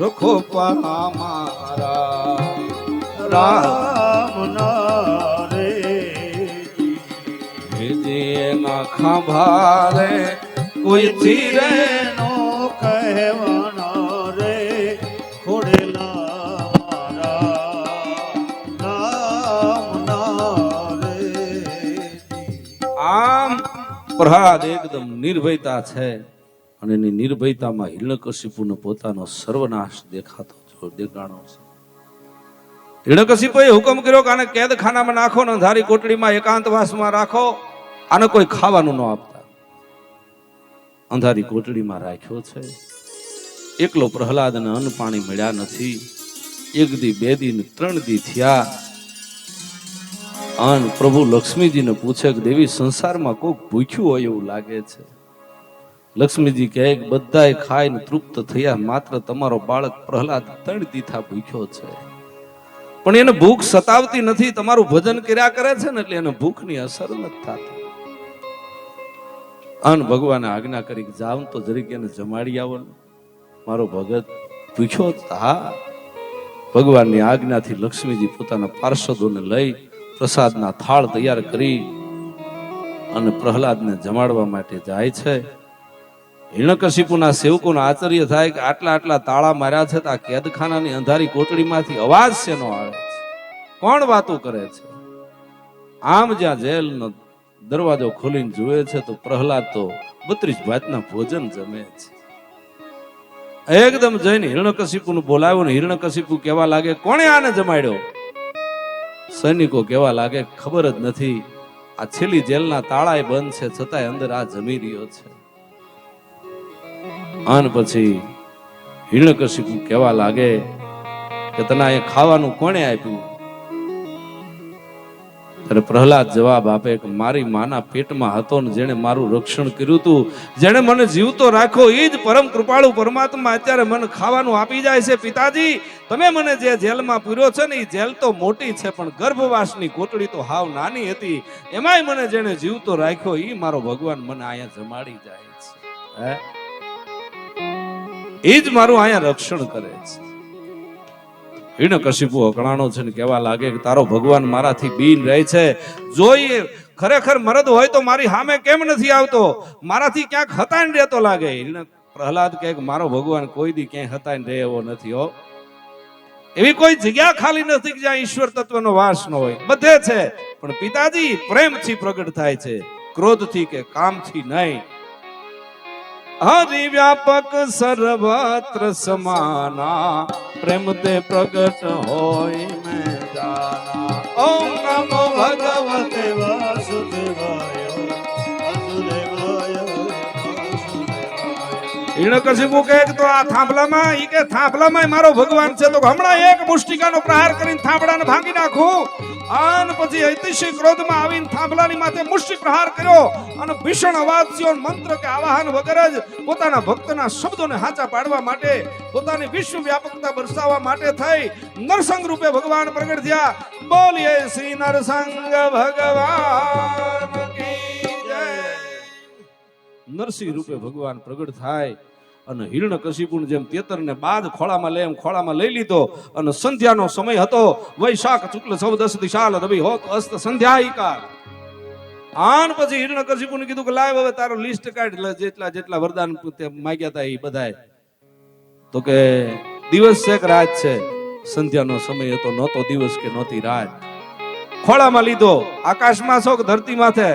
રખો પા મારા રામ ના રે એના ખાંભા રે કોઈ ચીરે નો કહેવાનો રે ખોડેલા મારા રામ ના રે આમ પ્રહલાદ એકદમ નિર્ભયતા છે અને એની નિર્ભયતામાં હિરણ્યકશિપુને પોતાનો સર્વનાશ દેખાણો છે. હિરણ્યકશિપુએ હુકમ કર્યો કે આને કેદખાનામાં નાખો ને અંધારી કોટડીમાં એકાંતવાસમાં રાખો, આને કોઈ ખાવાનું ન આપતા. અંધારી કોટડીમાં રાખ્યો છે. એકલો પ્રહલાદને અન્ન પાણી મળ્યા નથી. એક દી, બે દી, 3 દી થયા. અન પ્રભુ લક્ષ્મીજીને પૂછે કે દેવી, સંસારમાં કોક ભૂખ્યું હોય એવું લાગે છે. લક્ષ્મીજી કહે કે બધાય ખાઈને તૃપ્ત થયા, માત્ર તમારો બાળક પ્રહલાદ 3 દીથા ભૂખ્યો છે. પણ એને ભૂખ સતાવતી નથી. તમારું ભજન કર્યા કરે છે ને એટલે એને ભૂખની અસર નથી થતી. અન ભગવાને આજ્ઞા કરી કે જાવ તો જરીક એને જમાડી આવો. મારો ભગત ભૂખ્યો. હા, ભગવાનની આજ્ઞાથી લક્ષ્મીજી પોતાના પાર્ષદોને લઈ પ્રસાદના થાળ તૈયાર કરી અને પ્રહલાદને જમાડવા માટે જાય છે. હિરણ્યકશિપુના સેવકોનો આશ્ચર્ય થાય કે આટલા તાળા માર્યા છે તો આ કેદખાનાની અંધારી કોટડીમાંથી અવાજ શેનો આવે છે? કોણ વાતો કરે છે? આમ જ્યાં જેલનો દરવાજો ખોલીને જુએ છે તો પ્રહલાદ તો 32 ભાતના ભોજન જમે છે. એકદમ જઈને હિરણ્યકશિપુને બોલાવ્યો ને હિરણ્યકશિપુ કહેવા લાગે, કોણે આને જમાડ્યો? સૈનિકો કહેવા લાગે, ખબર જ નથી. આ છેલ્લી જેલના તાળાએ બંધ છે, છતાંય અંદર આ જમી રહ્યો છે. અને પછી હિરણ્યકશિપુ કહેવા લાગે કે તને એ ખાવાનું કોણે આપ્યું? ત્યારે પ્રહલાદ જવાબ આપે કે મારી માના પેટમાં હતો ને જેણે મારું રક્ષણ કર્યું હતું, જેણે મને જીવતો રાખ્યો, એ જ પરમ કૃપાળુ પરમાત્મા અત્યારે મને ખાવાનું આપી જાય છે. પિતાજી, તમે મને જે જેલમાં પૂર્યો છે ને એ જેલ તો મોટી છે, પણ ગર્ભવાસની કોટડી તો હાવ નાની હતી. એમાંય મને જેણે જીવતો રાખ્યો એ મારો ભગવાન મને અહીંયા જમાડી જાય છે. એ જ મારું અહીંયા રક્ષણ કરે છે. હિરણ્યકશિપુ અકળાણો છે ને કહેવા લાગે કે તારો ભગવાન મારાથી બીન રહે છે. જોઈએ ખરેખર મરદ હોય તો મારી સામે કેમ નથી આવતો? મારાથી ક્યાંક હતાઈને રહેતો લાગે. પ્રહલાદ કહે કે મારો ભગવાન કોઈ દી ક્યાંય હતાઈને રહે એવો નથી. હો, એવી કોઈ જગ્યા ખાલી નથી કે જ્યાં ઈશ્વર તત્વનો વાસ ન હોય. બધે છે, પણ પિતાજી પ્રેમથી પ્રગટ થાય છે, ક્રોધથી કે કામથી નહીં. હરિ વ્યાપક સર્વત્ર સમાના, પ્રેમ તે પ્રગટ હોય મેં જાના. ઓમ નમો ભગવતે વાસુદેવાય વાસુદેવાય વાસુદેવાય. હિરણ્યકશિપુ કહે કે તો આ થાંભલામાં, ઈ કે થાંભલામાં મારો ભગવાન છે, તો હમણાં એક મુષ્ટિકાનો પ્રહાર કરીને થાંભલાને ભાંગી નાખું. અને પછી અતિશય ક્રોધમાં આવીને થાંભલાની માથે મુષ્ટિ પ્રહાર કર્યો અને ભીષણ અવાજ થયો. મંત્ર કે આવાહન વગર જ પોતાના ભક્તના શબ્દોને હાચા પાડવા માટે, પોતાની વિશ્વ વ્યાપકતા દર્શાવવા માટે થઈ નરસંગ રૂપે ભગવાન પ્રગટ થયા. બોલીએ શ્રી નરસંગ ભગવાન કી જય. નરસિંહ રૂપે ભગવાન પ્રગટ થાય અને હિરણ્યકશિપુને જેમ તેતરને બાદ ખોળામાં લે એમ ખોળામાં લઈ લીધો. અને સંધ્યાનો સમય હતો. વૈશાખ શુક્લ 14 દિશાલ રવિ હોત અસ્ત સંધ્યાયિકા. આન પછી હિરણ્યકશિપુને કીધું કે લાવ હવે તારો લિસ્ટ કાઢ, જેટલા વરદાન માંગ્યા હતા એ બધાય. તો કે દિવસ છે કે રાત છે? સંધ્યાનો સમય હતો, નહોતો દિવસ કે નહોતી રાત. ખોળામાં લીધો. આકાશમાં છો કે ધરતી માથે?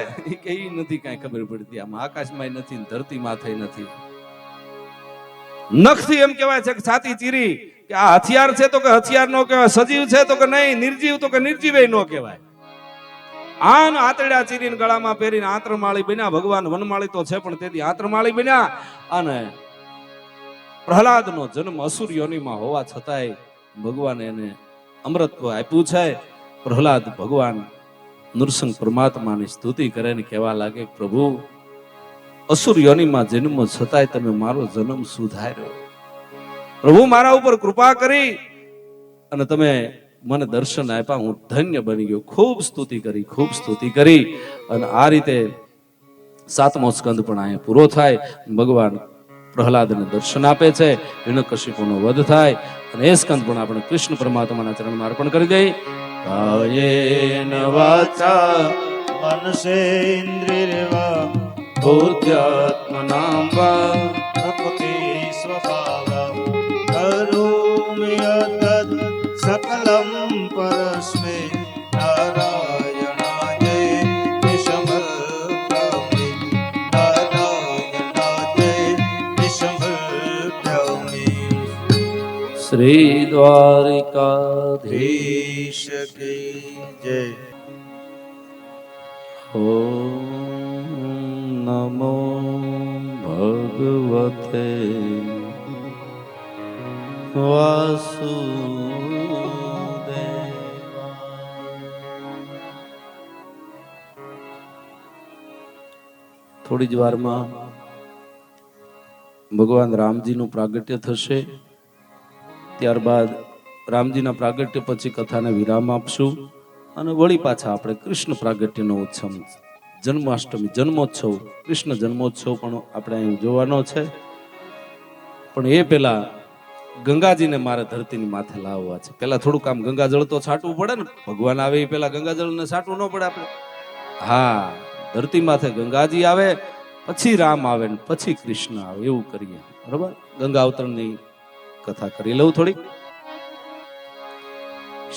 કે એ નથી કાંઈ ખબર પડતી. આમાં આકાશમાં નથી, ધરતી માથે નથી. નખથી એમ કહેવાય છે કે છાતી ચીરી કે આ હથિયાર છે તો કે હથિયાર નો કહેવાય, સજીવ છે તો કે નહીં, નિર્જીવ તો કે નિર્જીવ નો કહેવાય. આન આતરડા ચીરીને ગળામાં પહેરીને આંતરમાળી બન્યા. ભગવાન વનમાળી તો છે પણ તેથી આંતરમાળી બન્યા. અને પ્રહલાદનો જન્મ અસુર યોનિમાં હોવા છતાંય ભગવાને એને અમૃતત્વ આપ્યું છે. પ્રહલાદ ભગવાન નૃસિંહ પરમાત્માની સ્તુતિ કરે ને કહેવા લાગે, પ્રભુ અસુર યોનિમાં જન્મ છતાંય તમે મારો જન્મ સુધાર્યો. પ્રભુ મારા ઉપર કૃપા કરી અને તમે મને દર્શન આપ્યા, હું ધન્ય બની ગયો. ખૂબ સ્તુતિ કરી અને આ રીતે 7મો સ્કંદ પણ અહીંયા પૂરો થાય. ભગવાન પ્રહલાદને દર્શન આપે છે, હિરણ્યકશિપુનો વધ થાય અને એ સ્કંદ પણ આપણે કૃષ્ણ પરમાત્માના ચરણમાં અર્પણ કરી દઈએ. કાયેન વાચા મનસેન્દ્રિયર્વા બુદ્ધ્યાત્મના વા પ્રકૃતિ સ્વભાવં કરોમિ યતત સકલં પરસ્મે નારાયણાય નિશમ્યમિ નારાયણાય નિશમ્યમિ. શ્રી દ્વારિકાધીશ દેશ કી જય. ઓમ નમો ભગવતે વાસુદેવાય. થોડી જ વારમાં ભગવાન રામજીનું પ્રાગટ્ય થશે. ત્યારબાદ રામજીના પ્રાગટ્ય પછી કથાને વિરામ આપશું અને વળી પાછા આપણે કૃષ્ણ પ્રાગટ્યનો ઉત્સવ, જન્માષ્ટમી, જન્મોત્સવ, કૃષ્ણ જન્મોત્સવ પણ આપણે અહીં જોવાનો છે. પણ એ પેલા ગંગાજીને મારે ધરતીની માથે લાવવા છે. પેલા થોડું કામ ગંગાજળ તો છાંટવું પડે ને. ભગવાન આવે એ પેલા ગંગાજળને છાંટવું ન પડે આપણે. હા, ધરતી માથે ગંગાજી આવે, પછી રામ આવે ને પછી કૃષ્ણ આવે, એવું કરીએ. બરોબર, ગંગા અવતરણની કથા કરી લઉં થોડી.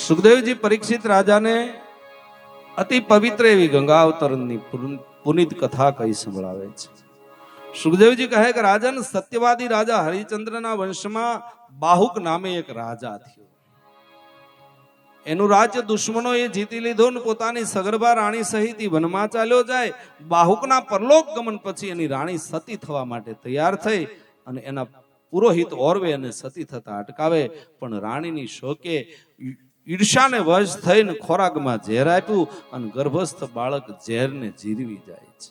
સુખદેવજી પરીક્ષિત રાજાને અતિ પવિત્ર એવી ગંગા અવતરણની પુનિત કથા કહી સંભળાવે છે. સુખદેવજી કહે કે રાજન, સત્યવાદી રાજા હરિચંદ્રના વંશમાં બાહુક નામે એક રાજા થયો. એનું રાજ્ય દુશ્મનોએ જીતી લીધું ને પોતાની સગર્ભા રાણી સહિત વનમાં ચાલ્યો જાય. બાહુકના પરલોક ગમન પછી એની રાણી સતી થવા માટે તૈયાર થઈ અને એના પુરોહિત ઓરવે અને સતી થતા અટકાવે, પણ રાણીની શોકે ઈર્ષાને વશ થઈને ખોરાકમાં ઝેર આપ્યું અને ગર્ભસ્થ બાળક ઝેરને જીરવી જાય છે.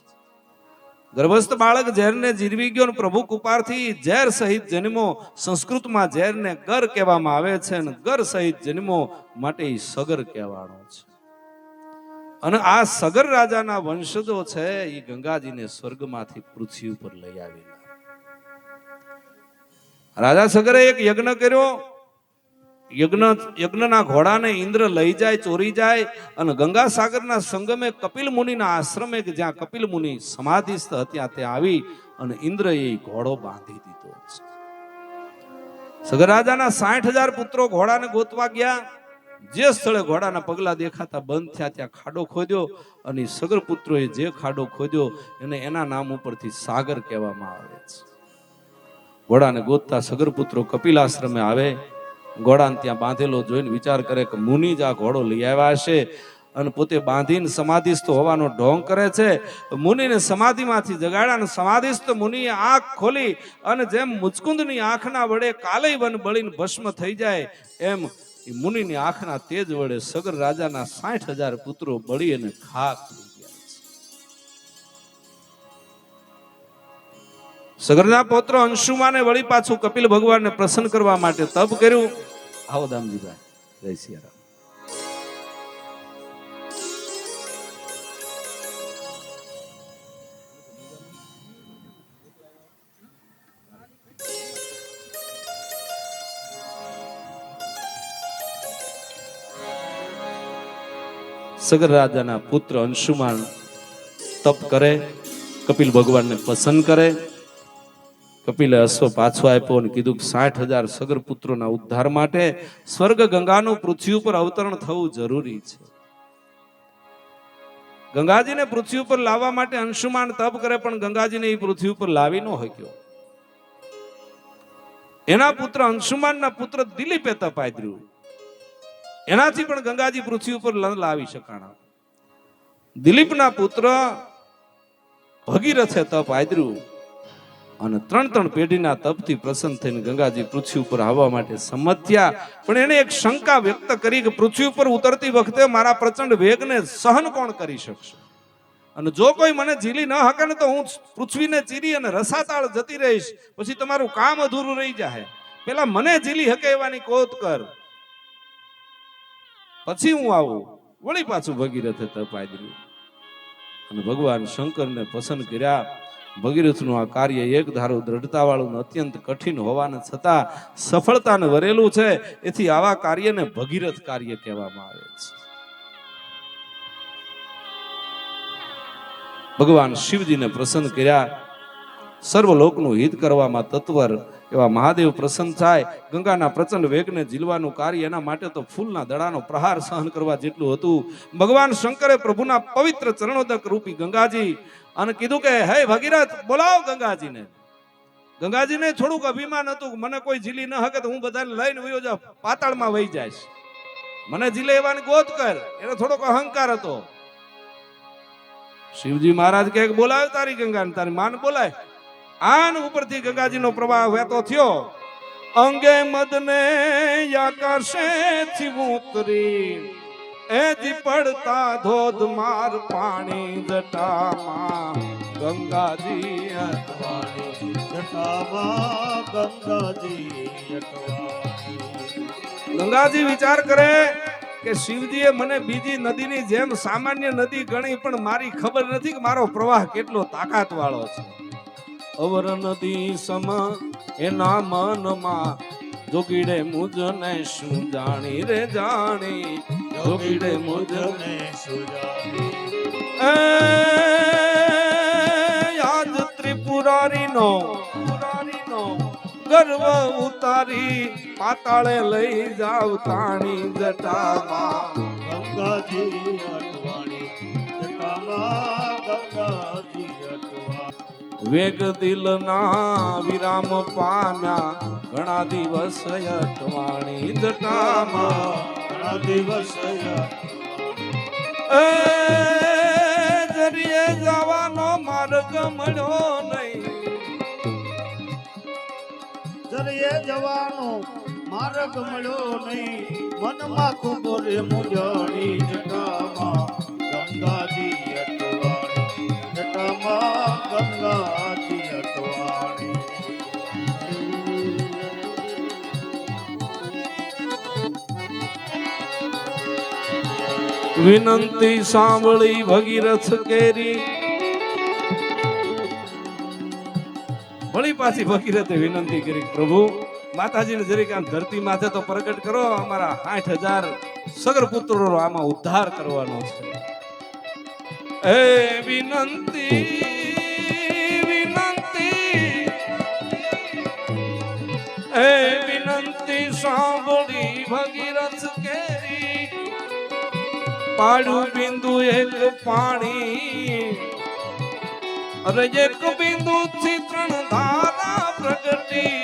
ગર્ભસ્થ બાળક ઝેરને જીરવી ગયો અને પ્રભુ કૃપાથી ઝેર સહિત જન્મો. સંસ્કૃતમાં ઝેરને ગર કહેવામાં આવે છે અને ગર સહિત જન્મો માટે એ સગર કહેવાનો છે. અને આ સગર રાજાના વંશજો છે એ ગંગાજીને સ્વર્ગમાંથી પૃથ્વી ઉપર લઈ આવેલા. રાજા સગરે એક યજ્ઞ કર્યો. યજ્ઞના ઘોડાને ઇન્દ્ર લઈ જાય, ચોરી જાય અને ગંગા સાગરના સંગમે કપિલ મુનિના આશ્રમે, જ્યાં કપિલ મુનિ સમાધિસ્થ હતા, ત્યાં આવી અને ઇન્દ્રએ ઘોડો બાંધી દીધો. સગર રાજાના 60,000 પુત્રો ઘોડાને ગોતવા ગયા. જે સ્થળે ઘોડાના પગલા દેખાતા બંધ થયા ત્યાં ખાડો ખોદ્યો અને સગર પુત્રોએ જે ખાડો ખોદ્યો એને એના નામ ઉપરથી સાગર કહેવામાં આવે છે. ઘોડાને ગોતતા સગર પુત્રો કપિલ આશ્રમે આવે. ઘોડાને ત્યાં બાંધેલો જોઈને વિચાર કરે કે મુનિ જ આ ઘોડો લઈ આવ્યા હશે અને પોતે બાંધીને સમાધિસ્થ હોવાનો ઢોંગ કરે છે. મુનિને સમાધિમાંથી જગાડ્યા અને સમાધિસ્થ મુનિએ આંખ ખોલી અને જેમ મુચકુંદની આંખના વડે કાલય વન બળીને ભસ્મ થઈ જાય એમ મુનિની આંખના તેજ વડે સગર રાજાના 60,000 પુત્રો બળી અને ખાક થઈ ગયા છે. સગરના પૌત્ર અંશુમાને વળી પાછું કપિલ ભગવાનને પ્રસન્ન કરવા માટે તપ કર્યું. આવો દામજીભાઈ, જય સિયારામ. સગર રાજાના પુત્ર અંશુમાન તપ કરે, કપિલ ભગવાનને પસંદ કરે. કપિલે અશ્વ પાછો આપ્યો અને કીધું કે 60,000 સગર પુત્રોના ઉદ્ધાર માટે સ્વર્ગ ગંગાનું પૃથ્વી ઉપર અવતરણ થવું જરૂરી છે. ગંગાજીને પૃથ્વી ઉપર લાવવા માટે અંશુમાન તપ કરે, પણ ગંગાજીને એ પૃથ્વી ઉપર લાવી ન શક્યો. એના પુત્ર અંશુમાનના પુત્ર દિલીપે તપ આદર્યું. એનાથી પણ ગંગાજી પૃથ્વી ઉપર લાવી શકાણા. દિલીપના પુત્ર ભગીરથે તપ આદર્યું અને 3 પેઢીના તપથી પ્રસન્ન થઈને ગંગાજી પૃથ્વી ઉપર આવવા માટે સંમત થયા. પણ એને એક શંકા વ્યક્ત કરી કે પૃથ્વી ઉપર ઉતરતી વખતે મારા પ્રચંડ વેગને સહન કોણ કરી શકશે? અને જો કોઈ મને ઝીલી ન હકે ને તો હું પૃથ્વીને ચીરી અને રસાતાળ જતી રહીશ, પછી તમારું કામ અધૂરું રહી જાય. પેલા મને ઝીલી હકે એવાની કોત કર, પછી હું આવું. વળી પાછું ભગીરથે તપાઈ દીધું અને ભગવાન શંકરને પસંદ કર્યા. ભગીરથનું આ કાર્ય એક ધારું દ્રઢતા વાળું અત્યંત કઠિન હોવાને છતાં સફળતાને વરેલું છે. એથી આવા કાર્યને ભગીરથ કાર્ય કહેવામાં આવે છે. ભગવાન શિવજીને પ્રસન્ન કર્યા. સર્વલોકનું હિત કરવામાં તત્પર એવા મહાદેવ પ્રસન્ન થાય. ગંગાના પ્રચંડ વેગને ઝીલવાનું કાર્ય, એના માટે તો ફૂલના દડાનો પ્રહાર સહન કરવા જેટલું હતું. ભગવાન શંકરે પ્રભુના પવિત્ર ચરણોદક રૂપી ગંગાજી અને કીધું કે હે ભગીરથ, બોલાવ ગંગાજીને. ગંગાજીને થોડુંક અભિમાન હતું કે મને કોઈ ઝીલી ન હકે તો હું બધાને લઈને વયો જાઉં, પાતાળમાં વહી જાય. મને ઝીલે એવાની ગોત કર, એને થોડોક અહંકાર હતો. શિવજી મહારાજ કે બોલાવ તારી ગંગાને, તારી માન બોલાય. આન ઉપરથી ગંગાજીનો પ્રવાહ વહેતો થયો. અંગે મદને આકાશે થી ઉતરી, એથી પડતા ધોધમાર પાણી જટામાં ગંગાજી અટવાણી. જટામાં ગંગાજી અટવાણી. ગંગાજી વિચાર કરે કે શિવજીએ મને બીજી નદીની જેમ સામાન્ય નદી ગણી, પણ મારી ખબર નથી કે મારો પ્રવાહ કેટલો તાકાત વાળો છે. અવર નદી સમ એના મનમાં જોગીડે મુજને શું જાણી રે જાણી, જોગીડે મુજને શું જાણી. આજ ત્રિપુરારીનો ગર્વ ઉતારી પાતાળે લઈ જાવ તાણી જટામાં ગંગાજી અટવાણી. જટામાં ગંગાજી અટવાણી. વેગ દિલના વિરામ પામ્યા ઘણા દિવસ અટવાણી જટામાં ઘણા દિવસ જરીએ જવાનો માર્ગ મળ્યો નહીં, જરીએ જવાનો માર્ગ મળ્યો નહીં. મનમાં ખૂબ રે મુજણી. જટામાં ગંગાજી અટવાણી. જટામાં ગંગાજી અટવાણી. વિનંતી સાંભળી ભગીરથ કેરી. વળી પાછી ભગીરથે વિનંતી કરી, પ્રભુ માતાજીને જરીક આમ ધરતી માથે તો પ્રગટ કરો, અમારા 60,000 સગર પુત્રો આમાં ઉદ્ધાર કરવાનો છે. હે વિનંતી વિનંતી, હે વિનંતી સાંભળી ભગીરથ કેરી. પાડું બિંદુ એક પાણી, અરે એક બિંદુ થી 3 ધારા પ્રગટી.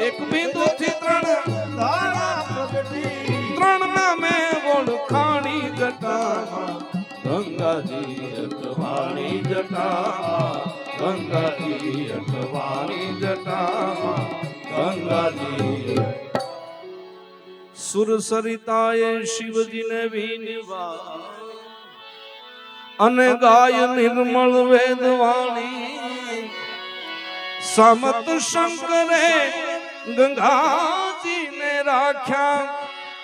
એક બિંદુ થી 3 ધારા પ્રગટી. 3 નામે ઓળખાણી જટામાં ગંગાજી અટવાણી જટામાં ગંગાજી અટવાણી જટામાં ગંગાજી. સુર સરિતાએ શિવજીને વિનવા અને ગાય નિર્મળ વેદવાણી. સમત શંકરે ગંગાજીને રાખ્યા,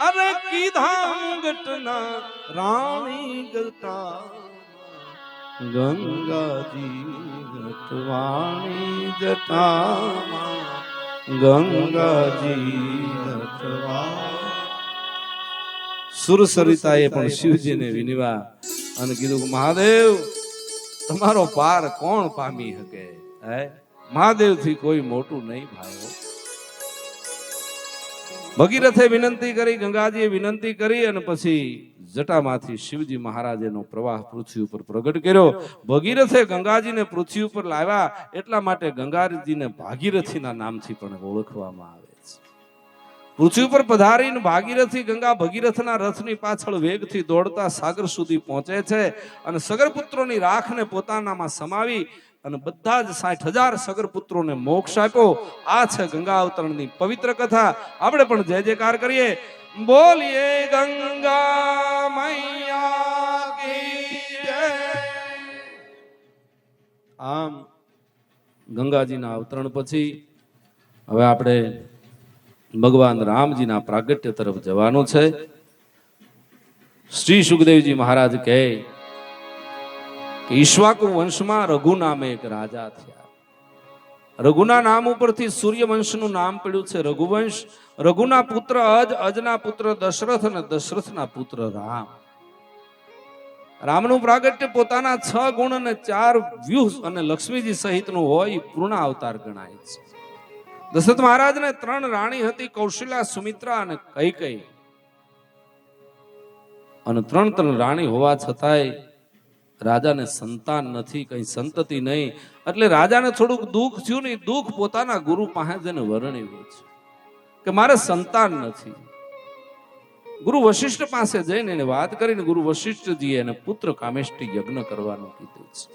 અરે કીધા મુગટના રાણી ગટા ગંગાજી અટવાણી જટામાં ગંગાજી અટવાણી. સુર સરિતાએ પણ શિવજીને વિનવા અને કીધું કે મહાદેવ, તમારો પાર કોણ પામી શકે? હે, મહાદેવ થી કોઈ મોટું નહીં ભાઈઓ. ભગીરથે વિનંતી કરી, ગંગાજીએ વિનંતી કરી અને પછી જટામાંથી શિવજી મહારાજેનો પ્રવાહ પૃથ્વી ઉપર પ્રગટ કર્યો. ભગીરથે ગંગાજીને પૃથ્વી ઉપર લાવ્યા, એટલા માટે ગંગાજીને ભાગીરથીના નામથી પણ ઓળખવામાં આવે છે. પૃથ્વી ઉપર પધારીને ભાગીરથી ગંગા ભગીરથના રથની પાછળ વેગથી દોડતા સાગર સુધી પહોંચે છે અને સગરપુત્રોની રાખને પોતાનામાં સમાવી અને બધા જ 60,000 સગરપુત્રોને મોક્ષ આપ્યો. આ છે ગંગા અવતરણની પવિત્ર કથા. આપણે પણ જય જયકાર કરીએ. બોલીએ ગંગા મૈયા કી જય. આમ ગંગાજીના અવતરણ પછી હવે આપણે ભગવાન રામજીના પ્રાગટ્ય તરફ જવાનું છે. શ્રી સુખદેવજી મહારાજ કહે કે ઈક્ષ્વાકુ વંશમાં રઘુ નામે એક રાજા થયા. રઘુના નામ ઉપરથી સૂર્યવંશનું નામ પડ્યું છે રઘુવંશ. રઘુના પુત્ર અજ, અજના પુત્ર દશરથ અને દશરથના પુત્ર રામ. રામનું પ્રાગટ્ય પોતાના 6 ગુણ અને 4 વ્યૂહ અને લક્ષ્મીજી સહિતનું હોય પૂર્ણ અવતાર ગણાય છે. દશરથ મહારાજને 3 રાણી હતી, કૌશલ્યા, સુમિત્રા અને કૈકેયી. અને 3 રાણી હોવા છતાંય રાજાને સંતાન નથી, કઈ સંતતિ નહીં. એટલે રાજાને થોડુંક દુઃખ થયું ને, દુઃખ પોતાના ગુરુ પાસે જઈને વર્ણવ્યું છે કે મારે સંતાન નથી. ગુરુ વશિષ્ઠ પાસે જઈને એને વાત કરીને ગુરુ વશિષ્ઠજીએ એને પુત્ર કામેષ્ટી યજ્ઞ કરવાનું કીધું છે.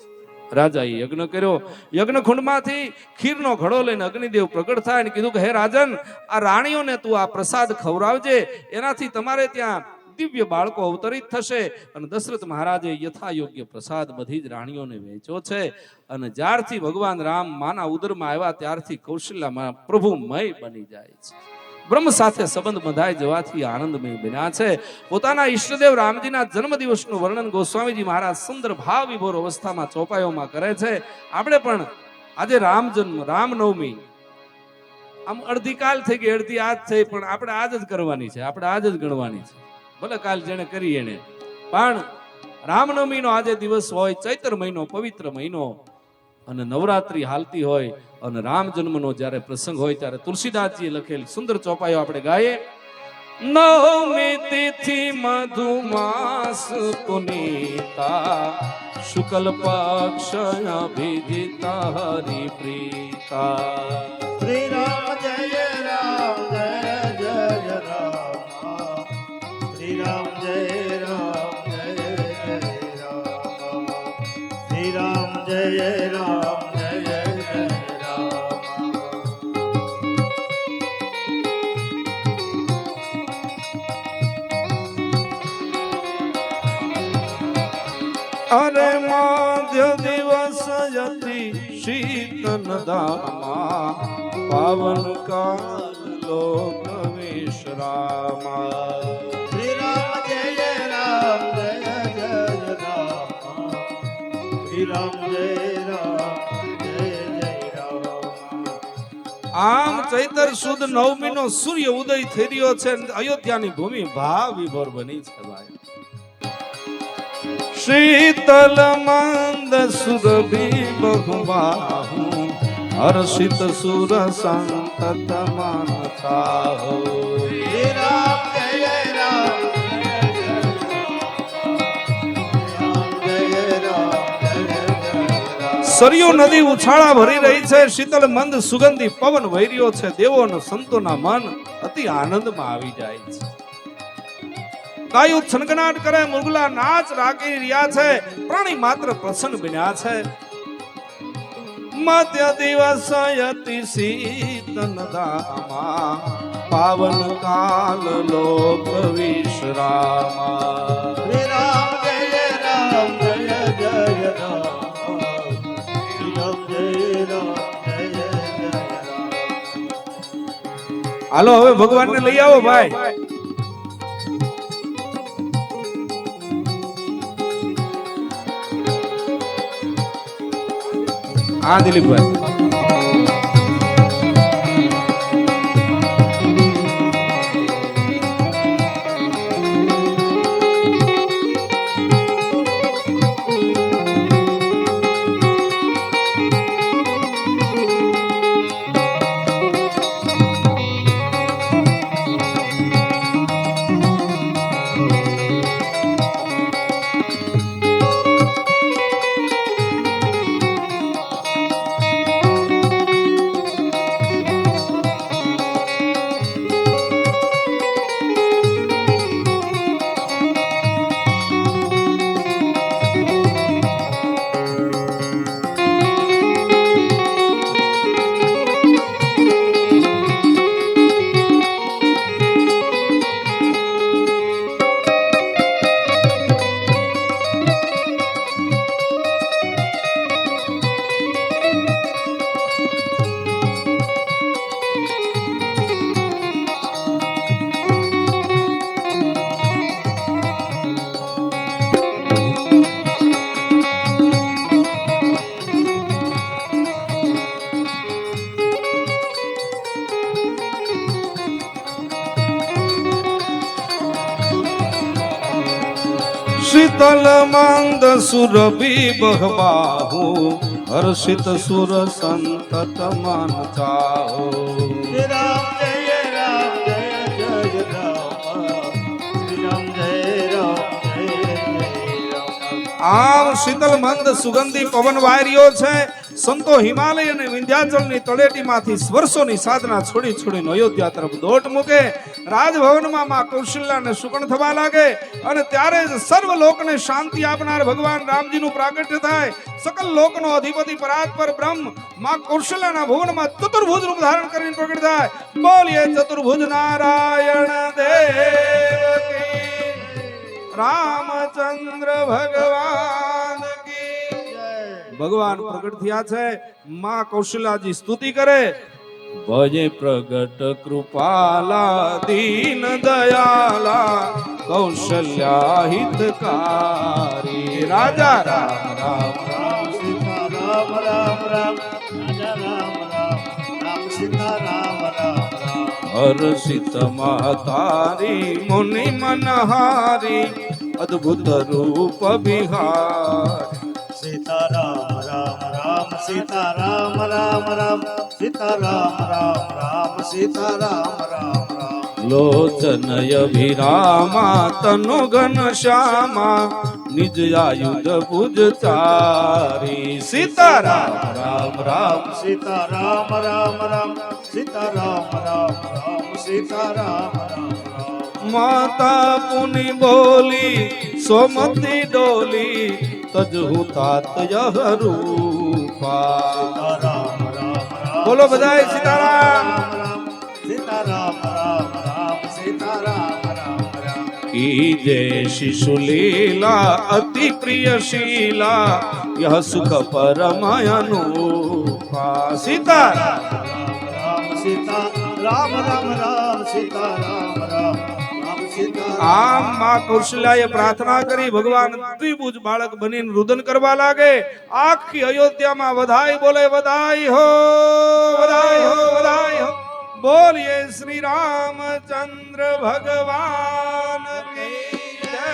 રાજાએ યજ્ઞ કર્યો. યજ્ઞ કુંડમાંથી ખીરનો ઘડો લઈને અગ્નિદેવ પ્રગટ થાય અને કીધું કે હે રાજન, આ રાણીઓને તું આ પ્રસાદ ખવડાવજે, એનાથી તમારે ત્યાં દિવ્ય બાળકો અવતરિત થશે. અને દશરથ મહારાજે યથા યોગ્ય પ્રસાદ બધી જ રાણીઓને વહેંચ્યો છે. અને જ્યારથી ભગવાન રામ માના ઉદરમાં આવ્યા ત્યારથી કૌશલ્યામાં પ્રભુમય બની જાય છે. બ્રહ્મ સાથે સંબંધ બંધાઈ જવાથી આનંદમય બન્યા છે. પોતાના ઈષ્ટદેવ રામજીના જન્મદિવસનું વર્ણન ગોસ્વામીજી મહારાજ સુંદર ભાવ વિભોર અવસ્થામાં ચોપાઈઓમાં કરે છે. આપણે પણ આજે રામ જન્મ, રામનવમી, આમ અડધી કાલ થઈ ગઈ, અડધી આજ થઈ, પણ આપણે આજ જ કરવાની છે, આપણે આજ જ ગણવાની છે. ભલે કાલ જેને કરી એને, પણ રામનવમીનો આજે દિવસ હોય, ચૈત્ર મહિનો, પવિત્ર મહિનો, અને નવરાત્રી હાલતી હોય, અને રામ જન્મનો જ્યારે પ્રસંગ હોય ત્યારે તુલસીદાસજીએ લખેલી સુંદર ચોપાઈઓ આપણે ગાઈએ. નવમી તિથિ મધુમાસ પુનીતા, શુક્લ પક્ષ અભિજીતા હરિપ્રીતા. શ્રી રામ જય રામ, જય જય રામ. શ્રી રામ જય રામ, જય જય રામ. શ્રી રામ જય રામ, જય જય રામ. અરે માધ્ય દિવસ યતિ શીતન દામા, પાવન કાલ લોક વિશ્રામા. શ્રી રામ જય રામ, જય જય રામ. શ્રી રામ જય રામ, જય જય રામ. આમ ચૈતર સુદ નવમી નો સૂર્ય ઉદય થઈ રહ્યો છે. અયોધ્યાની ભૂમિ ભાવ વિભોર બની છે ભાઈ. શીતલ મંદ સુરભી બહુબાહુ, હર્ષિત સુર સંતત મન થાહુ. શ્રી રામ જય રામ, જય જય રામ. સરયુ નદી ઉછાળા ભરી રહી છે. શીતલ મંદ સુગંધી પવન વહી રહ્યો છે. દેવો અને સંતોના મન અતિ આનંદમાં આવી જાય છે. ગાયો છનગનાટ કરે, મુરગલા નાચ રાગી રહ્યા છે. પ્રાણી માત્ર પ્રસન્ન બન્યા છે. મધ્ય દિવસ યતિ શીતન દામા, પાવન કાલ લોક વિશ્રામા. શ્રી રામ જય રામ, જય જય રામ. શ્રી રામ જય રામ, જય જય રામ. હાલો હવે ભગવાનને લઈ આવો ભાઈ. હા દિલીપભાઈ. શીતલ મંદ સુરભી બહબાહુ હર્ષિત સુર સંતત મન ચાહો શ્રી રામ જય રામ જય જય રામ શ્રી રામ જય રામ જય જય રામ આમ શીતલ મંદ સુગંધી પવન વાયરીઓ છે. સંતો હિમાલય અને વિંધ્યાચલની તળેટીમાંથી વર્ષોની સાધના છોડી છોડીને અયોધ્યા તરફ દોટ મૂકે. રાજભવનમાં માં કૌશલ્યાને સુકણ થવા લાગે અને ત્યારે જ સર્વ લોકને શાંતિ આપનાર ભગવાન રામજીનું પ્રાગટ્ય થાય. સકલ લોકનો અધિપતિ પરાત્પર બ્રહ્મ માં કૌશલ્યાના ભુવનમાં ચતુર્ભુજ રૂપ ધારણ કરીને પ્રગટ થાય. બોલીએ ચતુર્ભુજ નારાયણ દેવ કી રામચંદ્ર ભગવાન કી જય. ભગવાન પ્રગટ થયા છે. માં કૌશલ્યાજી સ્તુતિ કરે. ભજે પ્રગટ કૃપાલા દીન દયાલા કૌશલ્યા હિતકારી રાજા રામ રામ રામ સીતા રામ રામ રામ રાજા રામ રામ રામ સીતા રામ રામ રામ હર્ષિત મહતારી મુનિ મનહારી અદ્ભુત રૂપ બિહાર સીતા રામ રામ રામ સીતા રામ રામ રામ સીતા રામ રામ રામ સીતા રામ રામ રામ લોચનય વિરામા તનુ ઘન શ્યામા નિજ આયુધ ભુજ ચારી સીતા રામ રામ રામ સીતા રામ રામ રામ સીતા રામ રામ રામ સીતા રામ રામ રામ માતા પુનિ બોલી સોમતી ડોલી તજહુ तात यह रूपा રામ રામ રામ બોલો બધાય સીતારામ સીતા રામ રામ રામ સીતા રામ રામ રામ की जय शिशु लीला अति प्रिय शीला यह सुख परमयनुपा सीता રામ સીતા રામ રામ રામ સીતા રામ રામ રામ સીતા આમ માં કૌશલ્યાએ પ્રાર્થના કરી. ભગવાન ત્રિભુજ બાળક બનીને રુદન કરવા લાગે. આખી અયોધ્યામાં વધાઈ બોલે વધાઈ હો વધાઈ હો વધાઈ હો. બોલીએ શ્રી રામચંદ્ર ભગવાન કી જય.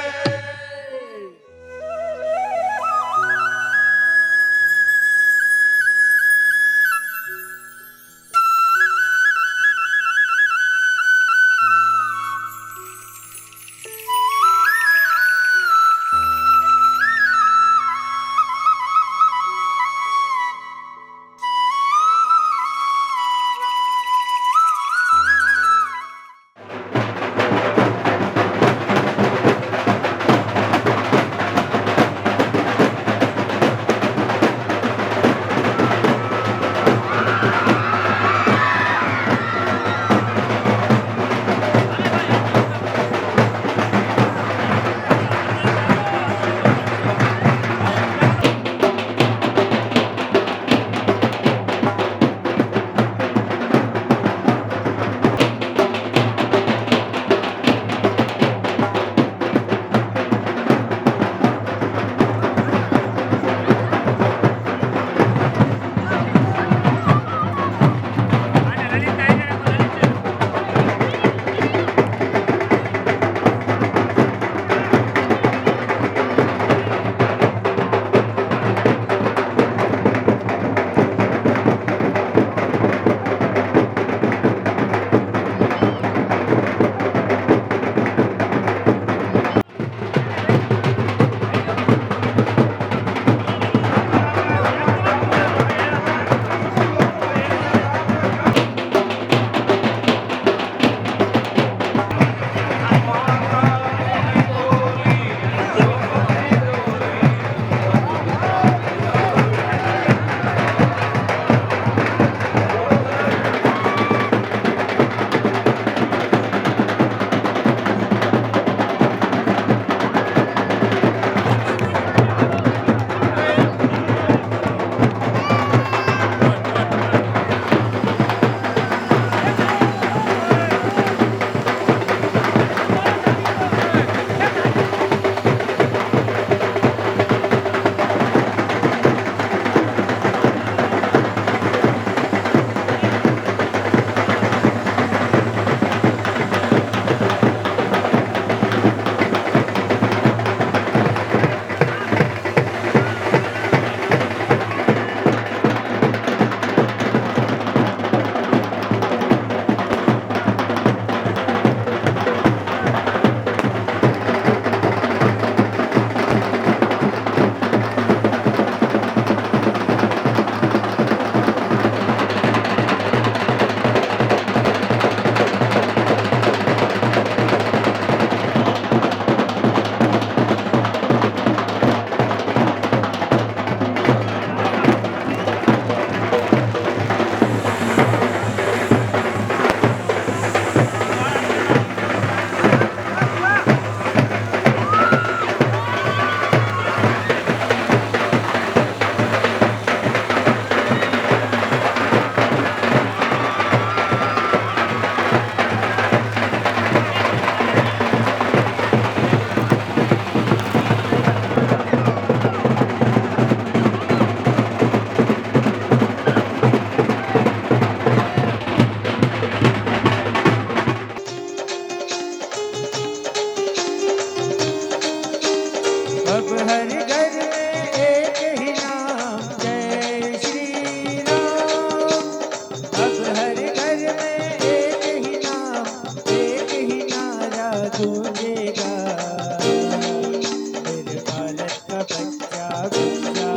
बच्चा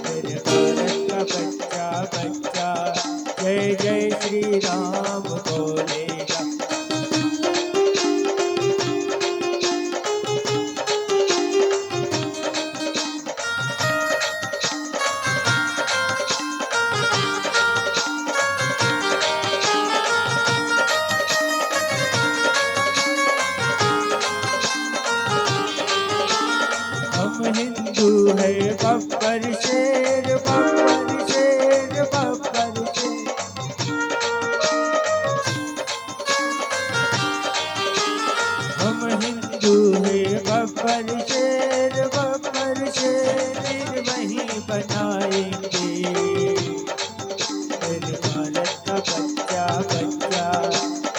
मेरे भारत का बच्चा बच्चा जय जय श्री राम बोलेगा। हम हिंदू है बब्बर शेर बब्बर शेर बब्बर शेर। हम हिंदू है बब्बर शेर वही बनाएंगे मेरे भारत का बच्चा बच्चा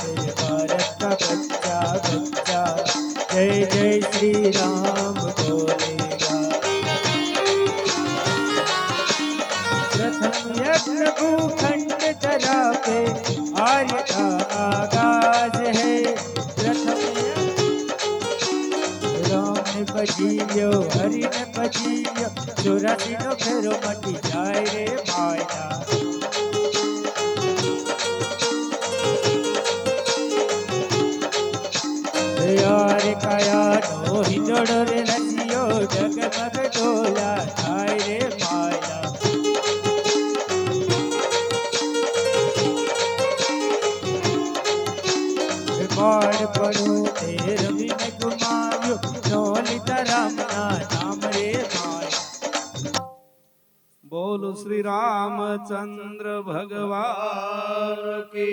मेरे भारत का बच्चा बच्चा जय जय श्री राम बोलेगा। प्रथम यज्ञ भूखंड धरा पे आर्य का आगाज है। प्रथम राम ने बजीयो हरि ने बजीयो 84 नो फेरो मटी जाए रे माया। यार काया नो हिंदोड़ो रे नदियो जगमग डोला थाय रे माया। बाढ़ पड़ो ते रवि ने घुमायो नो लिता राम ना नाम रे माया। बोल श्री रामचंद्र भगवान की